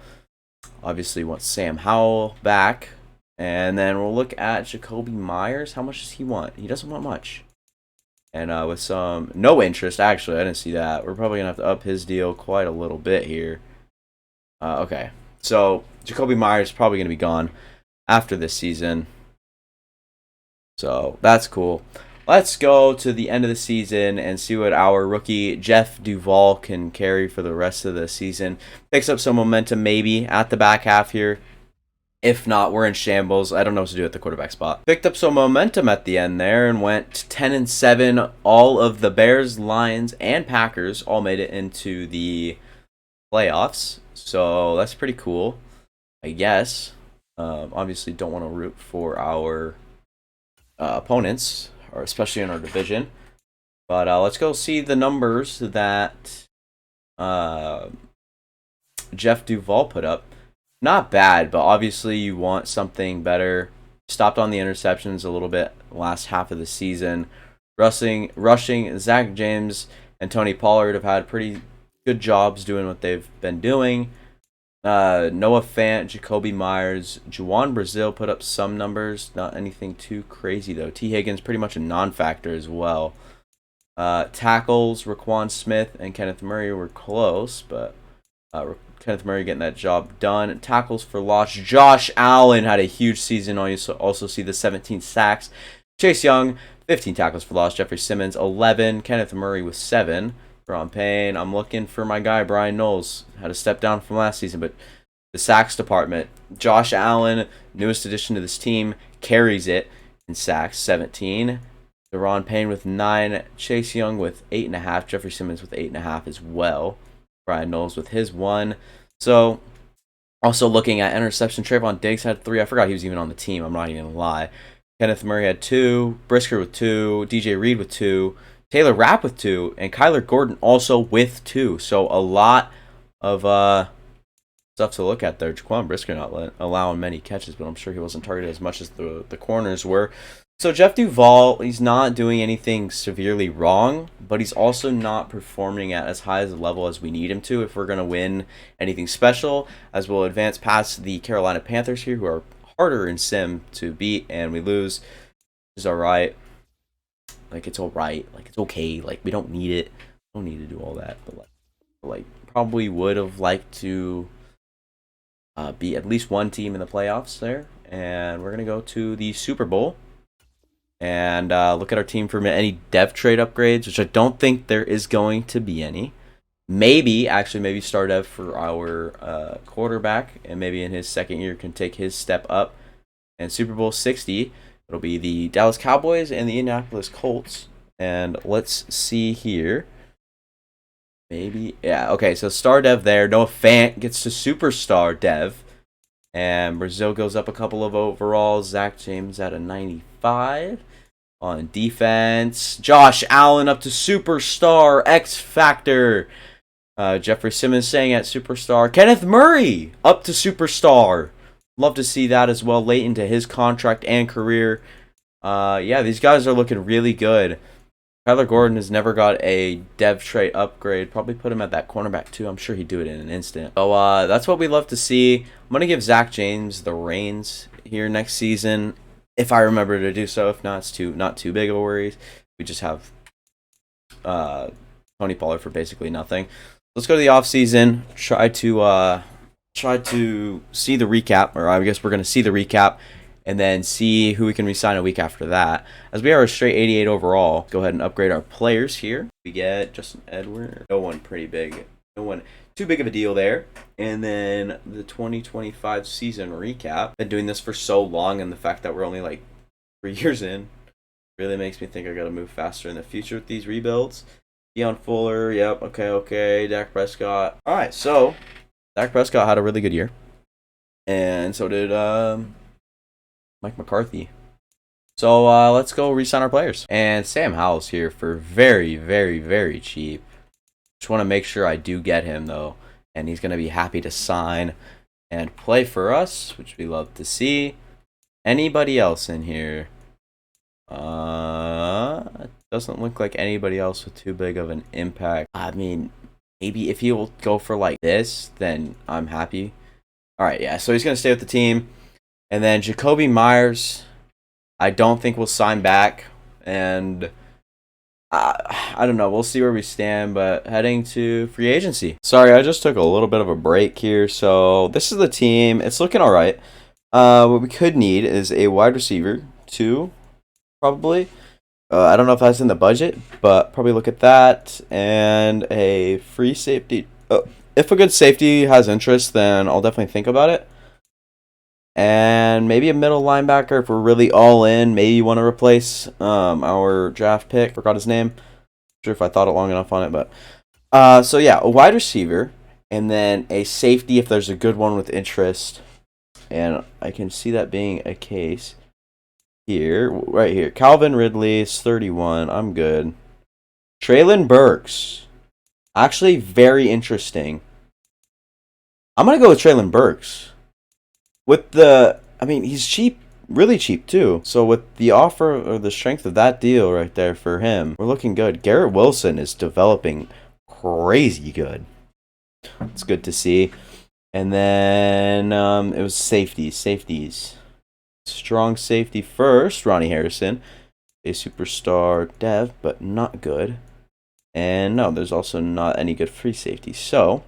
Obviously, want Sam Howell back, and then we'll look at Jacoby Myers. How much does he want? He doesn't want much. And with some no interest, actually, I didn't see that. We're probably gonna have to up his deal quite a little bit here. Okay, so Jacoby Myers is probably gonna be gone after this season, so that's cool. Let's go to the end of the season and see what our rookie Jeff Duvall can carry for the rest of the season. Picks up some momentum maybe at the back half here. If not, we're in shambles. I don't know what to do at the quarterback spot. Picked up some momentum at the end there and went 10-7. All of the Bears, Lions, and Packers all made it into the playoffs. So that's pretty cool, I guess. Obviously, don't want to root for our opponents, or especially in our division. But let's go see the numbers that Jeff Duvall put up. Not bad, but obviously you want something better. Stopped on the interceptions a little bit last half of the season. Rushing Zach James and Tony Pollard have had pretty good jobs doing what they've been doing. Noah Fant, Jacoby Myers, Juwan Brazil put up some numbers. Not anything too crazy, though. T. Higgins pretty much a non-factor as well. Tackles, Raquan Smith and Kenneth Murray were close, but Kenneth Murray getting that job done. Tackles for loss. Josh Allen had a huge season. You also see the 17 sacks. Chase Young, 15 tackles for loss. Jeffrey Simmons, 11. Kenneth Murray with 7. Ron Payne. I'm looking for my guy, Brian Knowles. Had a step down from last season, but the sacks department. Josh Allen, newest addition to this team, carries it in sacks, 17. Ron Payne with 9. Chase Young with 8.5. Jeffrey Simmons with 8.5 as well. Brian Knowles with his 1. So, also looking at interception, Trayvon Diggs had 3. I forgot he was even on the team. I'm not even going to lie. Kenneth Murray had 2. Brisker with 2. DJ Reed with 2. Taylor Rapp with 2. And Kyler Gordon also with 2. So, a lot of stuff to look at there. Jaquan Brisker not allowing many catches, but I'm sure he wasn't targeted as much as the corners were. So Jeff Duvall, he's not doing anything severely wrong, but he's also not performing at as high as a level as we need him to if we're going to win anything special, as we'll advance past the Carolina Panthers here, who are harder in sim to beat, and we lose. It's all right. Like, it's all right. Like, it's okay. Like, we don't need it. We don't need to do all that, but like probably would have liked to be at least one team in the playoffs there, and we're going to go to the Super Bowl. And look at our team for any dev trade upgrades, which I don't think there is going to be any. Maybe star dev for our quarterback, and maybe in his second year can take his step up. And Super Bowl 60, it'll be the Dallas Cowboys and the Indianapolis Colts. And let's see here. Maybe, yeah, okay, so star dev there. Noah Fant gets to superstar dev. And Brazil goes up a couple of overalls. Zach James at a 95. On defense, Josh Allen up to superstar X Factor. Jeffrey Simmons staying at superstar. Kenneth Murray up to superstar. Love to see that as well late into his contract and career. Yeah, these guys are looking really good. Kyler Gordon has never got a dev trait upgrade. Probably put him at that cornerback too. I'm sure he'd do it in an instant. So that's what we love to see. I'm going to give Zach James the reins here next season, if I remember to do so. If not, it's not too big of a worry. We just have Tony Pollard for basically nothing. Let's go to the offseason. Try to see the recap, or I guess we're going to see the recap, and then see who we can re-sign a week after that. As we are a straight 88 overall, go ahead and upgrade our players here. We get Justin Edwards. No one pretty big. No one too big of a deal there. And then the 2025 season recap. Been doing this for so long, and the fact that we're only like 3 years in really makes me think I got to move faster in the future with these rebuilds. Deion Fuller, yep, okay. Dak Prescott. All right, so Dak Prescott had a really good year. And so did Mike McCarthy. So let's go re-sign our players. And Sam Howell's here for very, very, very cheap. Just want to make sure I do get him, though. And he's going to be happy to sign. and play for us, which we love to see. Anybody else in here? Doesn't look like anybody else with too big of an impact. I mean, maybe if he'll go for like this, then I'm happy. All right, yeah. So he's gonna stay with the team, and then Jacoby Myers, I don't think we'll sign back, and I don't know. We'll see where we stand, but heading to free agency. Sorry, I just took a little bit of a break here. So this is the team. It's looking all right. What we could need is a wide receiver, 2, probably. I don't know if that's in the budget, but probably look at that. And a free safety. If a good safety has interest, then I'll definitely think about it. And maybe a middle linebacker if we're really all in. Maybe you want to replace our draft pick. Forgot his name. Not sure if I thought it long enough on it, but so yeah, a wide receiver and then a safety if there's a good one with interest. And I can see that being a case here, right here. Calvin Ridley is 31. I'm good. Treylon Burks, actually very interesting. I'm gonna go with Treylon Burks. With the, I mean, he's cheap, really cheap too. So with the offer or the strength of that deal right there for him, we're looking good. Garrett Wilson is developing crazy good. It's good to see. And then it was safeties. Strong safety first, Ronnie Harrison, a superstar dev, but not good. And no, there's also not any good free safety. So,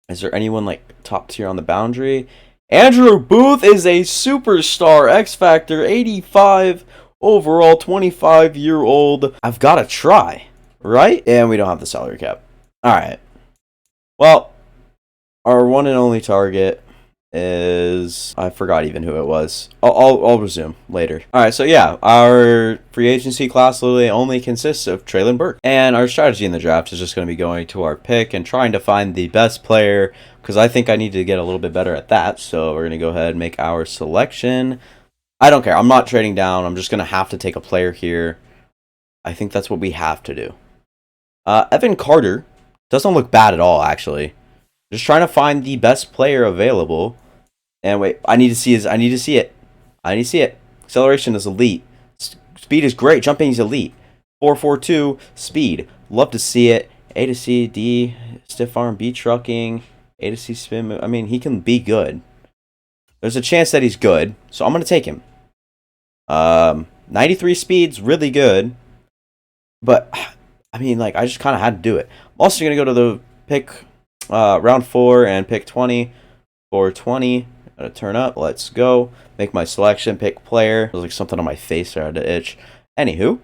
is there anyone like top tier on the boundary? Andrew Booth is a superstar, X Factor, 85 overall, 25-year-old. I've got to try, right? And we don't have the salary cap. All right. Well, our one and only target is, I forgot even who it was. I'll resume later. All right, so yeah, our free agency class literally only consists of Treylon Burks, and our strategy in the draft is just going to be going to our pick and trying to find the best player, because I think I need to get a little bit better at that. So we're going to go ahead and make our selection. I don't care. I'm not trading down. I'm just going to have to take a player here. I think that's what we have to do. Evan Carter doesn't look bad at all, actually. Just trying to find the best player available. And wait, I need to see it. Acceleration is elite. Speed is great. Jumping is elite. 4.42 speed. Love to see it. A to C, D, stiff arm, B trucking, A to C spin move. I mean, he can be good. There's a chance that he's good, so I'm going to take him. 93 speed's really good. But, I mean, like, I just kind of had to do it. I'm also going to go to the pick round 4 and pick 20. 420. Gotta turn up. Let's go. Make my selection. Pick player. There's like something on my face there. I had to itch. Anywho.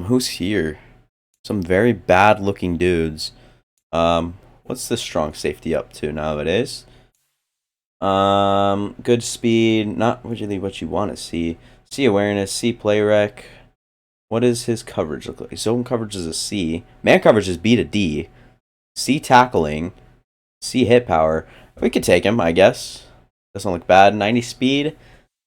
Who's here? Some very bad looking dudes. What's this strong safety up to nowadays? Good speed. Not really what you want to see. C awareness. C play rec. What does his coverage look like? Zone coverage is a C. Man coverage is B to D. C tackling. C hit power. We could take him, I guess. Doesn't look bad. 90 speed.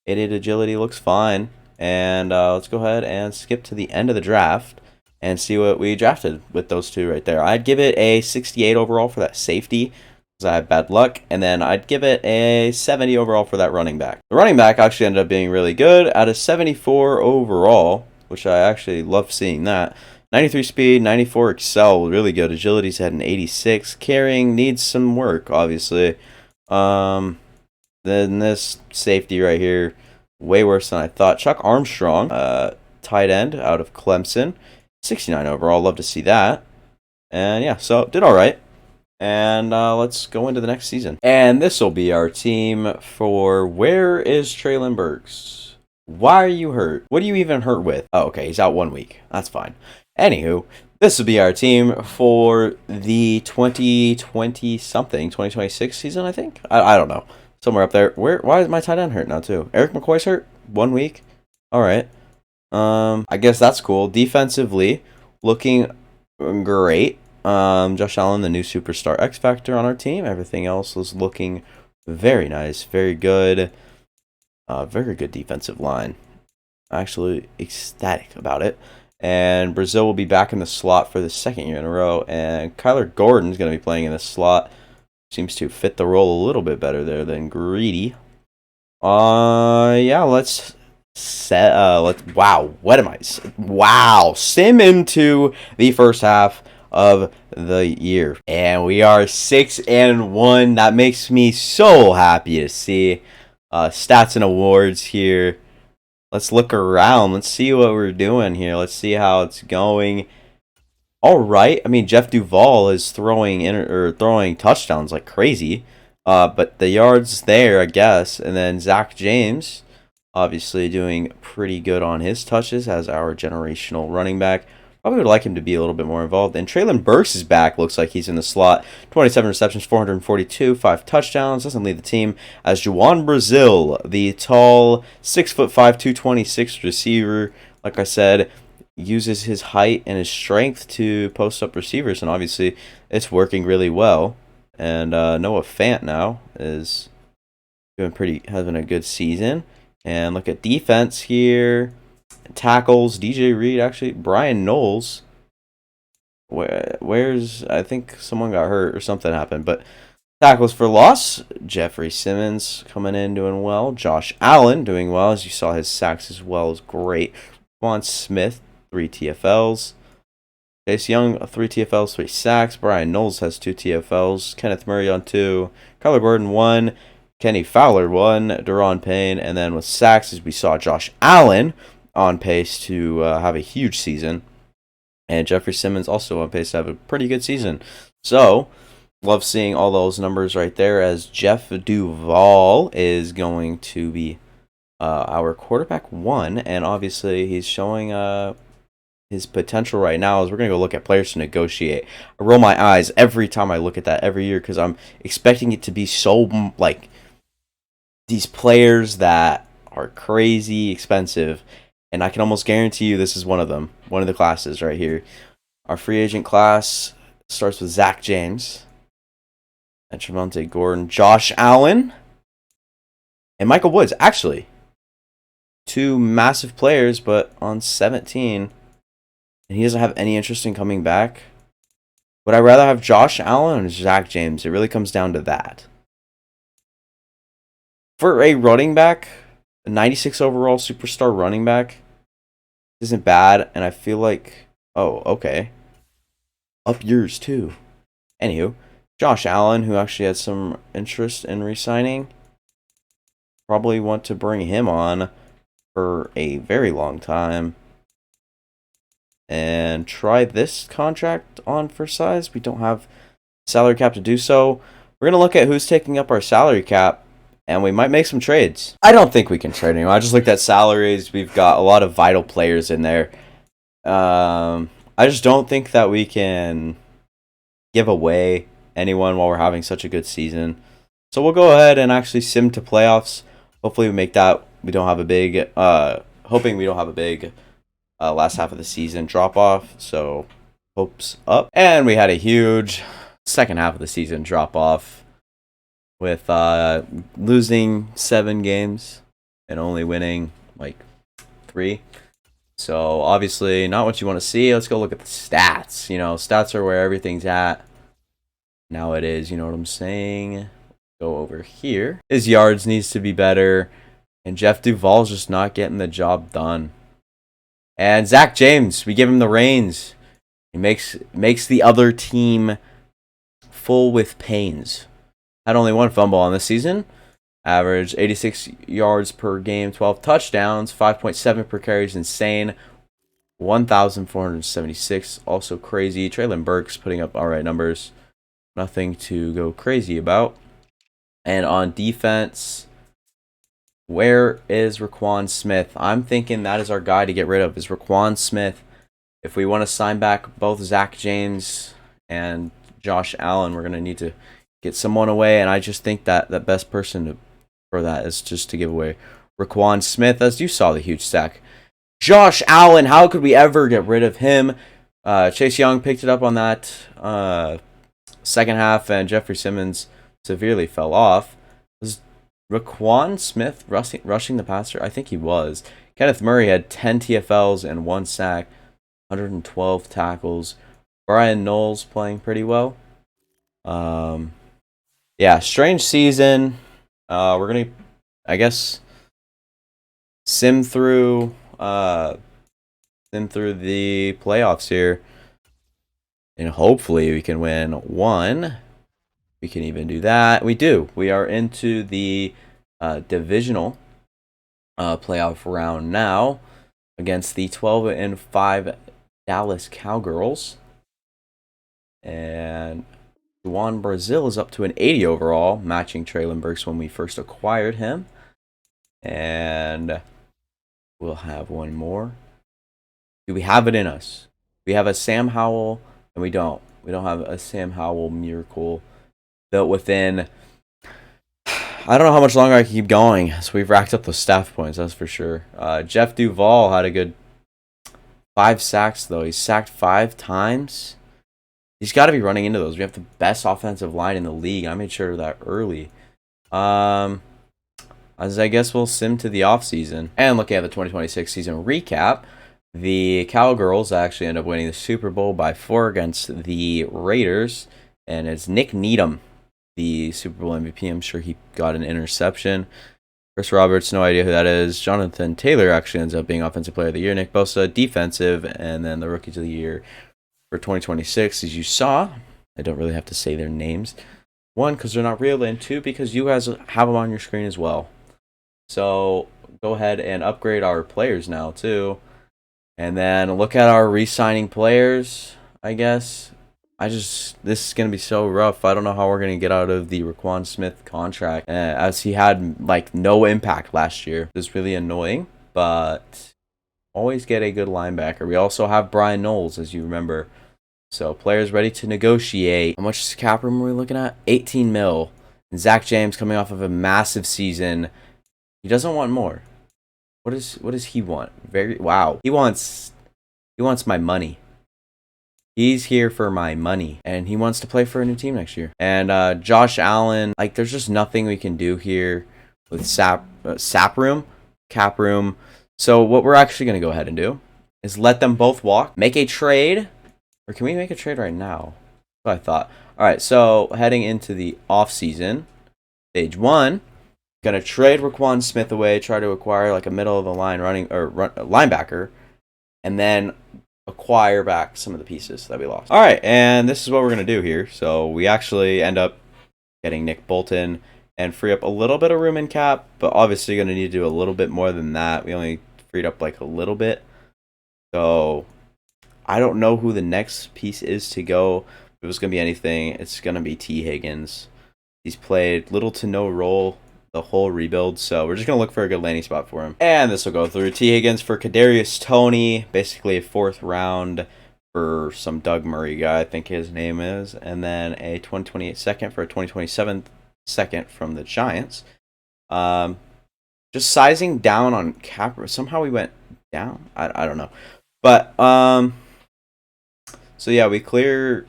88 agility looks fine. And let's go ahead and skip to the end of the draft and see what we drafted with those two right there. I'd give it a 68 overall for that safety because I have bad luck. And then I'd give it a 70 overall for that running back. The running back actually ended up being really good at a 74 overall, which I actually love seeing that. 93 speed, 94 excel, really good. Agility's at an 86. Carrying needs some work, obviously. Then this safety right here, way worse than I thought. Chuck Armstrong, tight end out of Clemson. 69 overall, love to see that. And yeah, so did all right. And let's go into the next season. And this will be our team for where is Treylon Burks? Why are you hurt? What are you even hurt with? Oh, okay, he's out 1 week. That's fine. Anywho, this will be our team for the 2026 season, I think. I don't know. Somewhere up there. Why is my tight end hurt now too? Eric McCoy's hurt? 1 week? Alright. I guess that's cool. Defensively, looking great. Josh Allen, the new superstar X Factor on our team. Everything else was looking very nice. Very good. Very good defensive line. Actually ecstatic about it. And Brazil will be back in the slot for the second year in a row. And Kyler Gordon's going to be playing in the slot. seems to fit the role a little bit better there than Greedy. Yeah, let's wow, what am I? Wow, sim into the first half of the year. And we are 6-1. That makes me so happy to see. Stats and awards here. Let's look around. Let's see what we're doing here. Let's see how it's going. All right. I mean, Jeff Duvall is throwing touchdowns like crazy. But the yards there, I guess. And then Zach James, obviously doing pretty good on his touches as our generational running back. Probably would like him to be a little bit more involved. And Traylon Burks is back. Looks like he's in the slot. 27 receptions, 442, 5 touchdowns. Doesn't lead the team. As Juwan Brazil, the tall, 6'5", 226 receiver. Like I said, uses his height and his strength to post up receivers. And obviously, it's working really well. And Noah Fant now is having a good season. And look at defense here. Tackles, DJ Reed, actually, Brian Knowles. Where's, I think someone got hurt or something happened. But tackles for loss, Jeffrey Simmons coming in doing well. Josh Allen doing well, as you saw his sacks as well is great. Vaughn Smith, 3 TFLs. Chase Young, 3 TFLs, 3 sacks. Brian Knowles has 2 TFLs. Kenneth Murray on 2. Kyler Gordon 1. Kenny Fowler 1. Deron Payne. And then with sacks, as we saw, Josh Allen on pace to have a huge season. And Jeffrey Simmons also on pace to have a pretty good season. So, love seeing all those numbers right there, as Jeff Duvall is going to be our quarterback 1. And obviously, he's showing his potential right now. As we're going to go look at players to negotiate. I roll my eyes every time I look at that every year, because I'm expecting it to be so, like, these players that are crazy expensive. And I can almost guarantee you this is one of them. One of the classes right here. Our free agent class starts with Zach James. And Trevante Gordon. Josh Allen. And Michael Woods. Actually, 2 massive players, but on 17. And he doesn't have any interest in coming back. Would I rather have Josh Allen or Zach James? It really comes down to that. For a running back, a 96 overall superstar running back isn't bad, and I feel like, oh, okay. Up yours, too. Anywho, Josh Allen, who actually had some interest in re-signing, probably want to bring him on for a very long time. And try this contract on for size. We don't have salary cap to do so. We're going to look at who's taking up our salary cap. And we might make some trades. I don't think we can trade anyone. I just looked at salaries. We've got a lot of vital players in there. I just don't think that we can give away anyone while we're having such a good season. So we'll go ahead and actually sim to playoffs. Hopefully we make that. We don't have a big, hoping we don't have a big last half of the season drop off. So hopes up. And we had a huge second half of the season drop off, with losing 7 games and only winning like 3. So obviously not what you want to see. Let's go look at the stats. You know, stats are where everything's at nowadays. You know what I'm saying? Go over here. His yards needs to be better. And Jeff Duvall's just not getting the job done. And Zach James, we give him the reins. He makes the other team full with pains. Had only 1 fumble on this season. Average 86 yards per game, 12 touchdowns, 5.7 per carry is insane. 1,476, also crazy. Traylon Burks putting up alright numbers. Nothing to go crazy about. And on defense, where is Raquan Smith? I'm thinking that is our guy to get rid of, is Raquan Smith. If we want to sign back both Zach James and Josh Allen, we're going to need to get someone away, and I just think that the best person for that is just to give away Raquan Smith, as you saw the huge sack. Josh Allen, how could we ever get rid of him? Chase Young picked it up on that second half, and Jeffrey Simmons severely fell off. Was Raquan Smith rushing the passer? I think he was. Kenneth Murray had 10 TFLs and 1 sack, 112 tackles. Brian Knowles playing pretty well. Yeah, strange season. We're gonna, I guess, sim through the playoffs here, and hopefully we can win one. We can even do that. We do. We are into the divisional playoff round now against the 12-5 Dallas Cowgirls. And Juan Brazil is up to an 80 overall, matching Traylon Burks when we first acquired him. And we'll have one more. Do we have it in us? We have a Sam Howell, and we don't. We don't have a Sam Howell miracle built within. I don't know how much longer I can keep going. So we've racked up those staff points, that's for sure. Jeff Duvall had a good 5 sacks, though. He's sacked 5 times. He's got to be running into those. We have the best offensive line in the league. I made sure of that early. As I guess we'll sim to the offseason. And looking at the 2026 season recap, the Cowgirls actually end up winning the Super Bowl by 4 against the Raiders. And it's Nick Needham, the Super Bowl MVP. I'm sure he got an interception. Chris Roberts, no idea who that is. Jonathan Taylor actually ends up being Offensive Player of the Year. Nick Bosa, Defensive. And then the Rookies of the Year for 2026, as you saw. I don't really have to say their names. 1, because they're not real, and 2, because you guys have them on your screen as well. So go ahead and upgrade our players now, too. And then look at our resigning players, I guess. This is going to be so rough. I don't know how we're going to get out of the Raquan Smith contract, as he had, like, no impact last year. It was really annoying, but always get a good linebacker. We also have Brian Knowles, as you remember. So players ready to negotiate. How much cap room are we looking at? 18 mil. And Zach James coming off of a massive season. He doesn't want more. What does he want? Wow. He wants my money. He's here for my money, and he wants to play for a new team next year. And Josh Allen, like, there's just nothing we can do here with cap room. So what we're actually gonna go ahead and do is let them both walk, make a trade, or can we make a trade right now? That's what I thought. All right, so heading into the off season, stage 1. Gonna trade Raquan Smith away, try to acquire like a middle of the line linebacker, and then acquire back some of the pieces that we lost. All right, and this is what we're gonna do here. So we actually end up getting Nick Bolton and free up a little bit of room in cap, but obviously gonna need to do a little bit more than that. We only freed up like a little bit, so I don't know who the next piece is to go. If it was gonna be anything, it's gonna be T. Higgins. He's played little to no role the whole rebuild, so we're just gonna look for a good landing spot for him. And this will go through T. Higgins for Kadarius Toney, basically a 4th round for some Doug Murray guy, I think his name is, and then a 2028 second for a 2027 second from the Giants. Just sizing down on cap. Somehow we went down. I don't know, but so yeah, we clear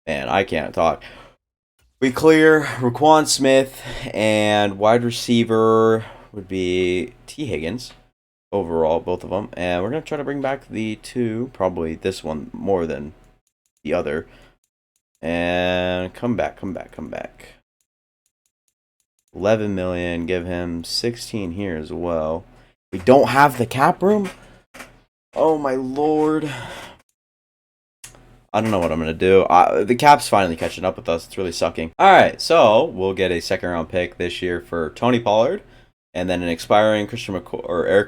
Man, I can't talk. We clear Raquan Smith, and wide receiver would be T. Higgins overall, both of them. And we're going to try to bring back the 2, probably this one more than the other. And come back. 11 million, give him 16 here as well. We don't have the cap room? Oh my lord. I don't know what I'm going to do. The cap's finally catching up with us. It's really sucking. All right, so we'll get a 2nd round pick this year for Tony Pollard, and then an expiring Eric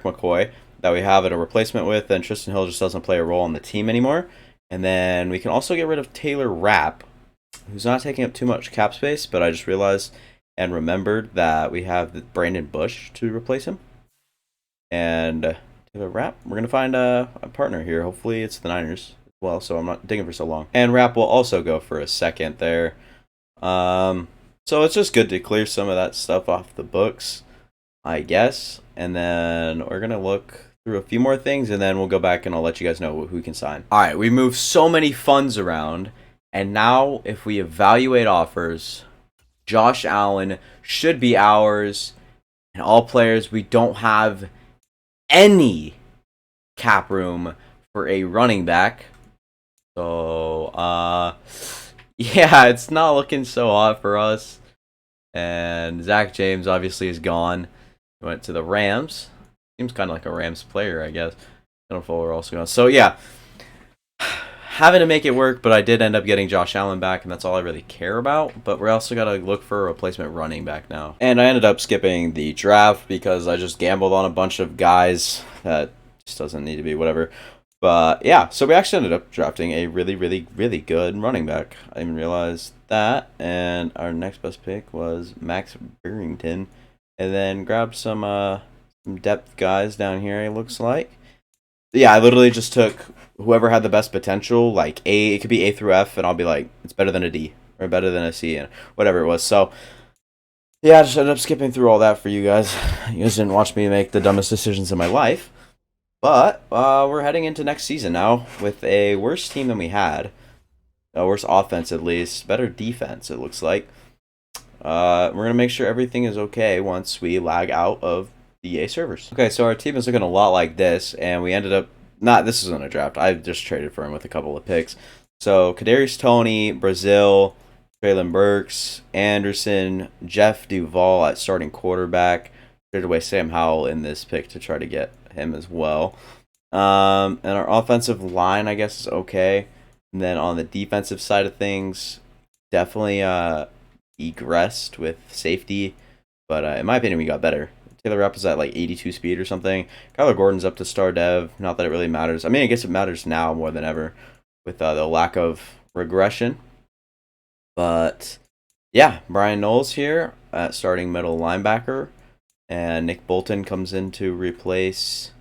McCoy that we have at a replacement with, and Tristan Hill just doesn't play a role on the team anymore. And then we can also get rid of Taylor Rapp, who's not taking up too much cap space, but I just realized and remembered that we have Brandon Bush to replace him. And Taylor Rapp, we're going to find a partner here. Hopefully it's the Niners. Well, so I'm not digging for so long. And Rapp will also go for a 2nd there. So it's just good to clear some of that stuff off the books, I guess. And then we're going to look through a few more things, and then we'll go back and I'll let you guys know who we can sign. All right, we moved so many funds around, and now if we evaluate offers, Josh Allen should be ours, and all players, we don't have any cap room for a running back. So, Yeah, it's not looking so hot for us. And Zach James obviously is gone. He went to the Rams. Seems kind of like a Rams player, I guess. Kendall Fuller also gone. So yeah, having to make it work, but I did end up getting Josh Allen back, and that's all I really care about. But we're also got to look for a replacement running back now. And I ended up skipping the draft because I just gambled on a bunch of guys that just doesn't need to be, whatever. But yeah, so we actually ended up drafting a really, really, really good running back. I didn't even realize that. And our next best pick was Max Barrington. And then grabbed some depth guys down here, it looks like. Yeah, I literally just took whoever had the best potential, like A, it could be A through F, and I'll be like, it's better than a D, or better than a C, and whatever it was. So, yeah, I just ended up skipping through all that for you guys. You guys didn't watch me make the dumbest decisions in my life. But we're heading into next season now with a worse team than we had. A worse offense, at least. Better defense, it looks like. We're going to make sure everything is okay once we lag out of the EA servers. Okay, so our team is looking a lot like this, and we ended up... This isn't a draft. I just traded for him with a couple of picks. So, Kadarius Toney, Brazil, Traylon Burks, Anderson, Jeff Duvall at starting quarterback. Traded away Sam Howell in this pick to try to get him as well. And our offensive line, I guess, is okay. And then on the defensive side of things, definitely egressed with safety. But in my opinion, we got better. Taylor Rapp is at like 82 speed or something. Kyler Gordon's up to star dev. Not that it really matters. I mean, I guess it matters now more than ever with the lack of regression. But yeah, Brian Knowles here at starting middle linebacker. And Nick Bolton comes in to replace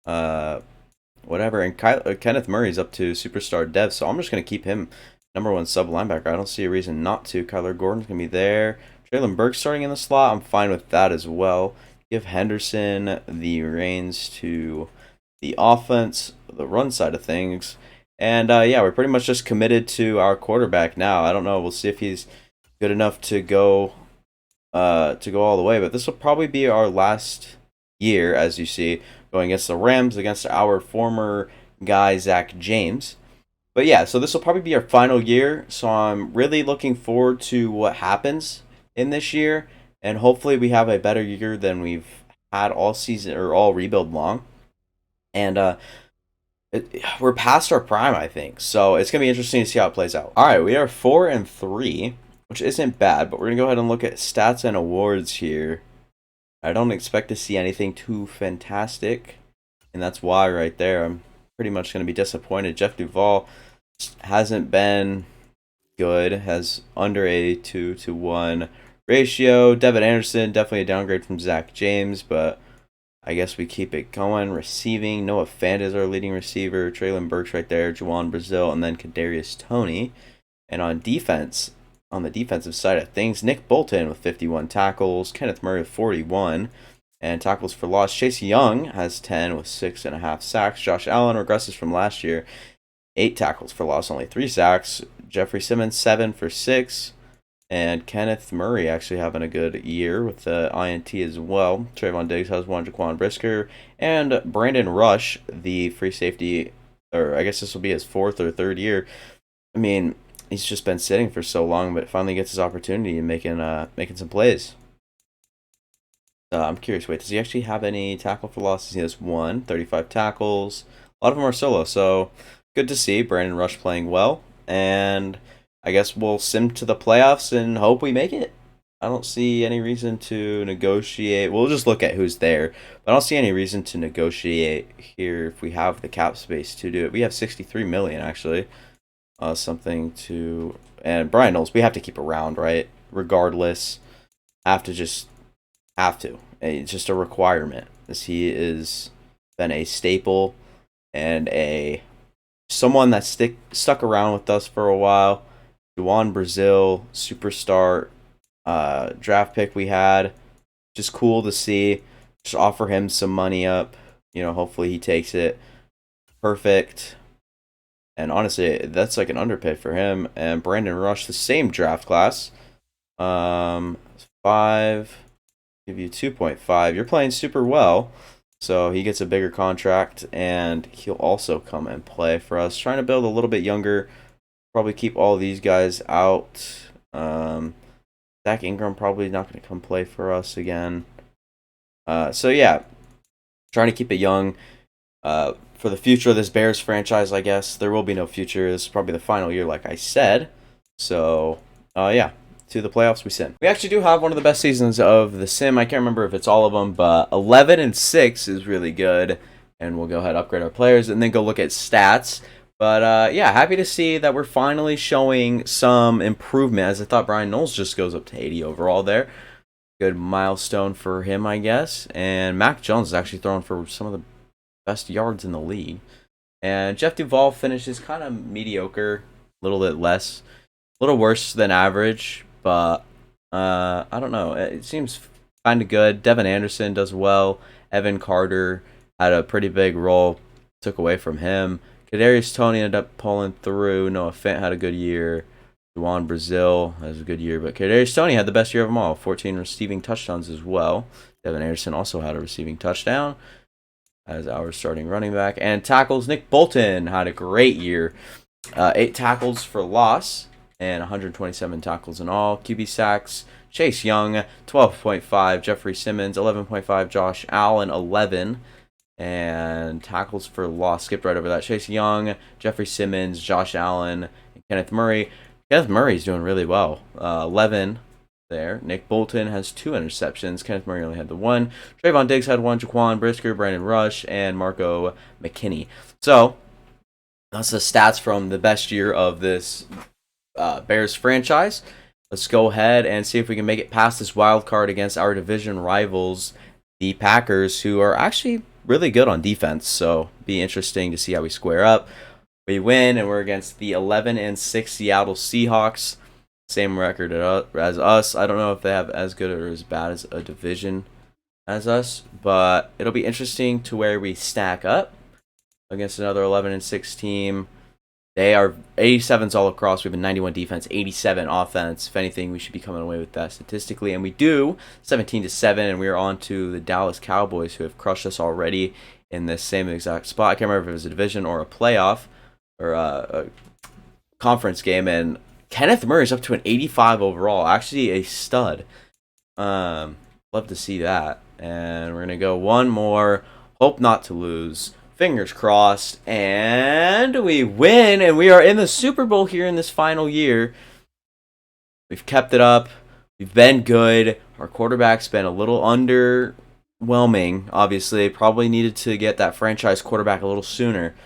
whatever. And Kenneth Murray's up to superstar dev, so I'm just going to keep him number one sub linebacker. I don't see a reason not to. Kyler Gordon's going to be there. Traylon Burks starting in the slot. I'm fine with that as well. Give Henderson the reins to the offense, the run side of things. And yeah, we're pretty much just committed to our quarterback now. I don't know. We'll see if he's good enough to go all the way. But this will probably be our last year, as you see, going against the Rams, against our former guy, Zach James. But yeah, so this will probably be our final year. So I'm really looking forward to what happens in this year. And hopefully we have a better year than we've had all season or all rebuild long. And we're past our prime, I think. So it's going to be interesting to see how it plays out. All right, we are 4-3, which isn't bad. But we're going to go ahead and look at stats and awards here. I don't expect to see anything too fantastic. And that's why right there, I'm pretty much going to be disappointed. Jeff Duvall hasn't been good. Has under a 2-to-1 ratio. Devin Anderson, definitely a downgrade from Zach James, but I guess we keep it going. Receiving, Noah Fant is our leading receiver. Traylon Burks right there. Juwan Brazil, and then Kadarius Toney. And on defense, on the defensive side of things, Nick Bolton with 51 tackles. Kenneth Murray with 41. And tackles for loss. Chase Young has 10 with 6.5 sacks. Josh Allen regresses from last year. 8 tackles for loss, only 3 sacks. Jeffrey Simmons, 7 for 6. And Kenneth Murray actually having a good year with the INT as well. Trayvon Diggs has 1. Jaquan Brisker. And Brandon Rush, the free safety, or I guess this will be his 4th or 3rd year. I mean, he's just been sitting for so long, but finally gets his opportunity and making some plays. I'm curious, wait, does he actually have any tackle for losses? He has 1, 35 tackles. A lot of them are solo, so good to see Brandon Rush playing well. And I guess we'll sim to the playoffs and hope we make it. I don't see any reason to negotiate. We'll just look at who's there. But I don't see any reason to negotiate here if we have the cap space to do it. We have 63 million, actually. Something to... And Brian Knowles, we have to keep around, right? Regardless. Have to. It's just a requirement. As he is been a staple and someone that stuck around with us for a while. Juwan Brazil, superstar draft pick we had. Just cool to see. Just offer him some money up. Hopefully he takes it. Perfect. And honestly, that's like an underpay for him. And Brandon Rush, the same draft class. 5. Give you 2.5. You're playing super well. So he gets a bigger contract. And he'll also come and play for us. Trying to build a little bit younger Probably keep all these guys out. Zach Ingram probably not going to come play for us again. So yeah, trying to keep it young. For the future of this Bears franchise, I guess. There will be no future. This is probably the final year, like I said. So, yeah. To the playoffs we send. We actually do have one of the best seasons of the sim. I can't remember if it's all of them, but 11-6 is really good. And we'll go ahead and upgrade our players and then go look at stats. But, yeah, happy to see that we're finally showing some improvement, as I thought Brian Knowles just goes up to 80 overall there. Good milestone for him, I guess. And Mac Jones is actually throwing for some of the best yards in the league. And Jeff Duvall finishes kind of mediocre, a little bit less, a little worse than average, but I don't know. It seems kind of good. Devin Anderson does well. Evan Carter had a pretty big role, took away from him. Kadarius Toney ended up pulling through. Noah Fant had a good year. Juwan Brazil has a good year, but Kadarius Toney had the best year of them all. 14 receiving touchdowns as well. Devin Anderson also had a receiving touchdown as our starting running back. And tackles, Nick Bolton had a great year. 8 tackles for loss and 127 tackles in all. QB sacks, Chase Young, 12.5. Jeffrey Simmons, 11.5. Josh Allen, 11. And tackles for loss, skipped right over that. Chase Young, Jeffrey Simmons, Josh Allen, and Kenneth Murray. Kenneth Murray's doing really well. 11 there. Nick Bolton has 2 interceptions. Kenneth Murray only had the 1. Trayvon Diggs had 1. Jaquan Brisker, Brandon Rush, and Marco McKinney. So, that's the stats from the best year of this Bears franchise. Let's go ahead and see if we can make it past this wild card against our division rivals, the Packers, who are actually really good on defense. So, be interesting to see how we square up. We win, and we're against the 11-6 Seattle Seahawks. Same record as us. I don't know if they have as good or as bad as a division as us, but it'll be interesting to where we stack up against another 11-6 team. They are 87s all across. We have a 91 defense, 87 offense. If anything, we should be coming away with that statistically, and we do. 17-7, and we are on to the Dallas Cowboys, who have crushed us already in this same exact spot. I can't remember if it was a division or a playoff or a conference game, and Kenneth Murray's up to an 85 overall. Actually, a stud. Love to see that. And we're going to go one more. Hope not to lose. Fingers crossed. And we win. And we are in the Super Bowl here in this final year. We've kept it up. We've been good. Our quarterback's been a little underwhelming. Obviously, probably needed to get that franchise quarterback a little sooner.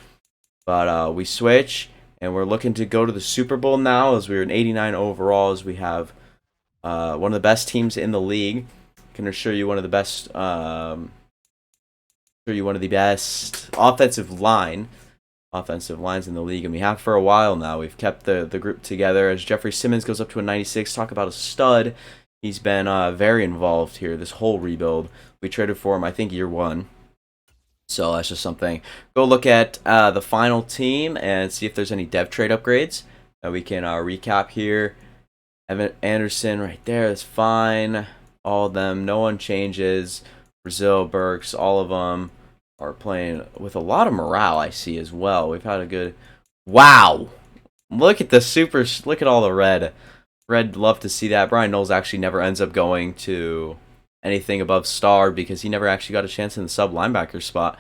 But we switch. And we're looking to go to the Super Bowl now, as we're an 89 overall, as we have one of the best teams in the league. Can assure you one of the best, offensive lines in the league, and we have for a while now. We've kept the group together. As Jeffrey Simmons goes up to a 96, talk about a stud. He's been very involved here this whole rebuild. We traded for him, I think, year 1. So that's just something. Go look at the final team and see if there's any dev trade upgrades that we can recap here. Evan Anderson right there, that's fine. All of them, no one changes. Brazil, Burks, all of them are playing with a lot of morale, I see as well. We've had a good... Wow! Look at the look at all the red. Red, love to see that. Brian Knowles actually never ends up going to anything above star because he never actually got a chance in the sub linebacker spot.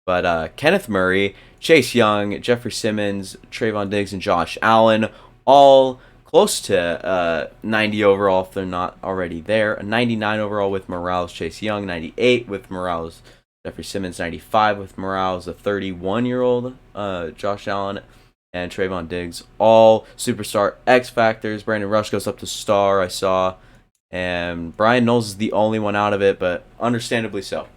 But Kenneth Murray, Chase Young, Jeffrey Simmons, Trayvon Diggs, and Josh Allen, all close to 90 overall if they're not already there. A 99 overall with Morales, Chase Young, 98 with Morales, Jeffrey Simmons, 95 with Morales, a 31-year-old Josh Allen, and Trayvon Diggs, all superstar X Factors. Brandon Rush goes up to star, I saw. And Brian Knowles is the only one out of it, but understandably so.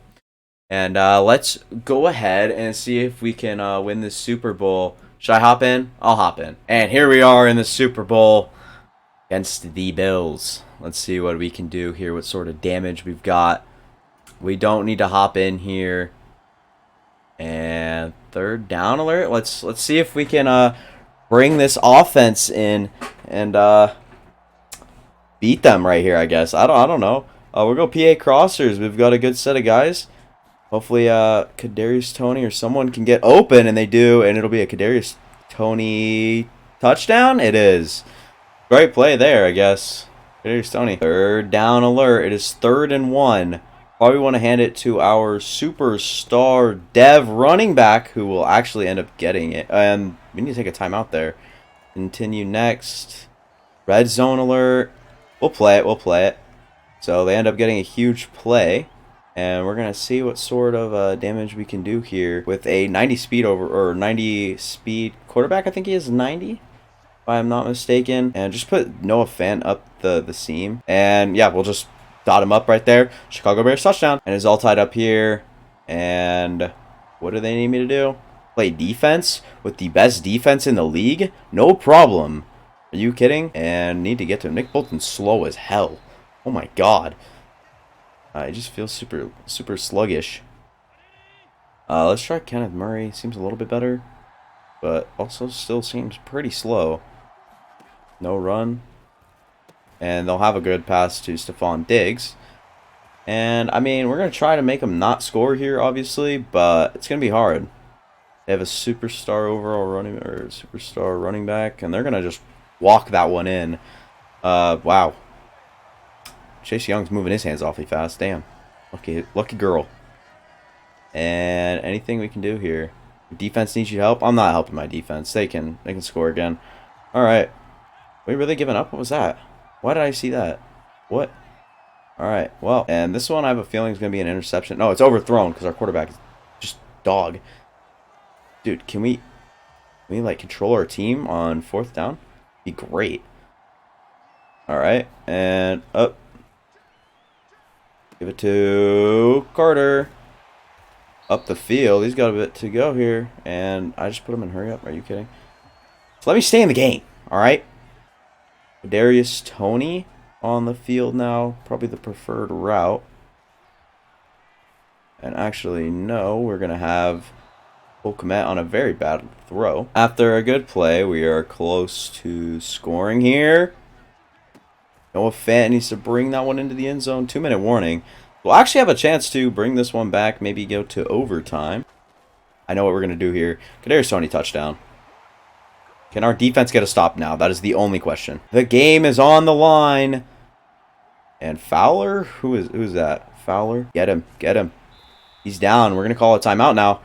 And let's go ahead and see if we can win this Super Bowl. Should I hop in? I'll hop in. And here we are in the Super Bowl against the Bills. Let's see what we can do here, what sort of damage we've got. We don't need to hop in here. And third down alert. Let's see if we can bring this offense in and beat them right here, I guess. I don't know. We'll go PA crossers. We've got a good set of guys. Hopefully, Kadarius Toney or someone can get open, and they do, and it'll be a Kadarius Toney Touchdown? It is. Great play there, I guess. Here's Tony. Third down alert. It is 3rd and 1. Probably want to hand it to our superstar dev running back, who will actually end up getting it. And we need to take a timeout there. Continue next. Red zone alert. We'll play it. We'll play it. So they end up getting a huge play. And we're going to see what sort of damage we can do here with a 90 speed or 90 speed quarterback. I think he is 90, if I'm not mistaken. And just put Noah Fant up the seam. And yeah, we'll just dot him up right there. Chicago Bears touchdown. And it's all tied up here. And what do they need me to do? Play defense with the best defense in the league? No problem. Are you kidding? And need to get to Nick Bolton's slow as hell. Oh my god. I just feel super sluggish. Let's try Kenneth Murray. Seems a little bit better, but also still seems pretty slow. No run. And they'll have a good pass to Stephon Diggs. And, I mean, we're going to try to make them not score here, obviously, but it's going to be hard. They have a superstar superstar running back, and they're going to just walk that one in. Wow. Chase Young's moving his hands awfully fast. Damn. Lucky girl. And anything we can do here. Defense needs your help. I'm not helping my defense. They can score again. Alright. We really giving up? What was that? Why did I see that? What? Alright, well, and this one I have a feeling is going to be an interception. No, it's overthrown because our quarterback is just dog. Dude, can we like control our team on 4th down? Be great. Alright, and up. Give it to Carter. Up the field. He's got a bit to go here. And I just put him in hurry up. Are you kidding? So let me stay in the game. Alright. Darius Toney on the field now. Probably the preferred route. And actually, no. We're going to have Cole Kmet on a very bad throw. After a good play, we are close to scoring here. Noah Fant needs to bring that one into the end zone. 2-minute warning. We'll actually have a chance to bring this one back. Maybe go to overtime. I know what we're going to do here. Kadarius Toney touchdown. Can our defense get a stop now? That is the only question. The game is on the line. And Fowler? Who's that? Fowler? Get him. Get him. He's down. We're going to call a timeout now.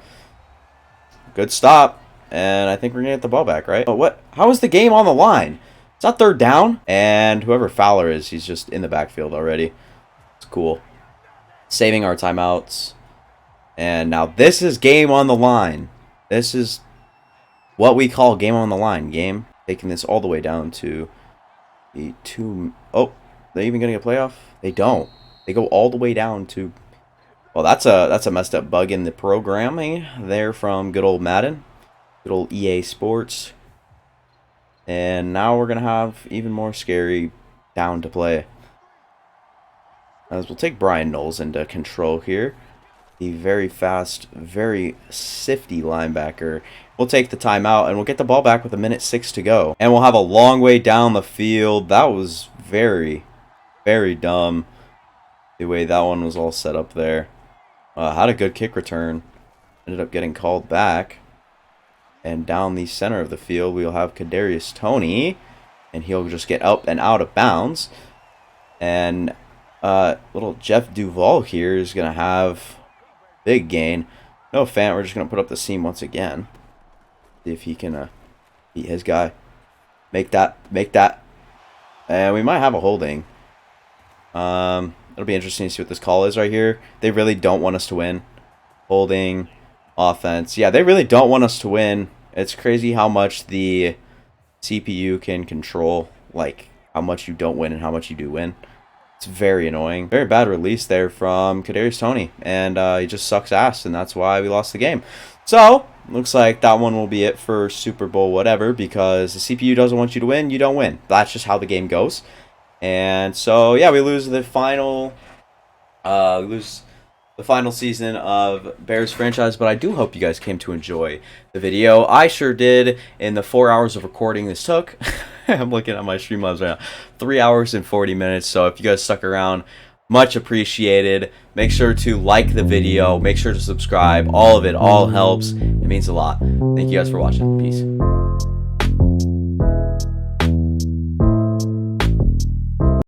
Good stop. And I think we're going to get the ball back, right? Oh, what? How is the game on the line? It's not 3rd down. And whoever Fowler is, he's just in the backfield already. It's cool. Saving our timeouts. And now this is game on the line. This is what we call game on the line. Game. Taking this all the way down to the 2... Oh, they even getting a playoff? They don't. They go all the way down to... Well, that's a messed up bug in the programming there from good old Madden. Good old EA Sports. And now we're going to have even more scary down to play. As we'll take Brian Knowles into control here. The very fast, very sifty linebacker. We'll take the timeout and we'll get the ball back with 1:06 to go. And we'll have a long way down the field. That was very, very dumb. The way that one was all set up there. Had a good kick return. Ended up getting called back. And down the center of the field, we'll have Kadarius Toney. And he'll just get up and out of bounds. And little Jeff Duvall here is going to have big gain. No Fant, we're just going to put up the seam once again. See if he can beat his guy. Make that. And we might have a holding. It'll be interesting to see what this call is right here. They really don't want us to win. Holding. Offense. Yeah, they really don't want us to win. It's crazy how much the CPU can control, like, how much you don't win and how much you do win. It's very annoying. Very bad release there from Kadarius Toney. And he just sucks ass, and that's why we lost the game. So, looks like that one will be it for Super Bowl whatever, because the CPU doesn't want you to win, you don't win. That's just how the game goes. And so, yeah, we lose the final... the final season of Bears franchise, but I do hope you guys came to enjoy the video. I sure did in the 4 hours of recording this took. I'm looking at my Streamlabs right now. 3 hours and 40 minutes, so if you guys stuck around, much appreciated. Make sure to like the video. Make sure to subscribe. All of it, all helps. It means a lot. Thank you guys for watching. Peace.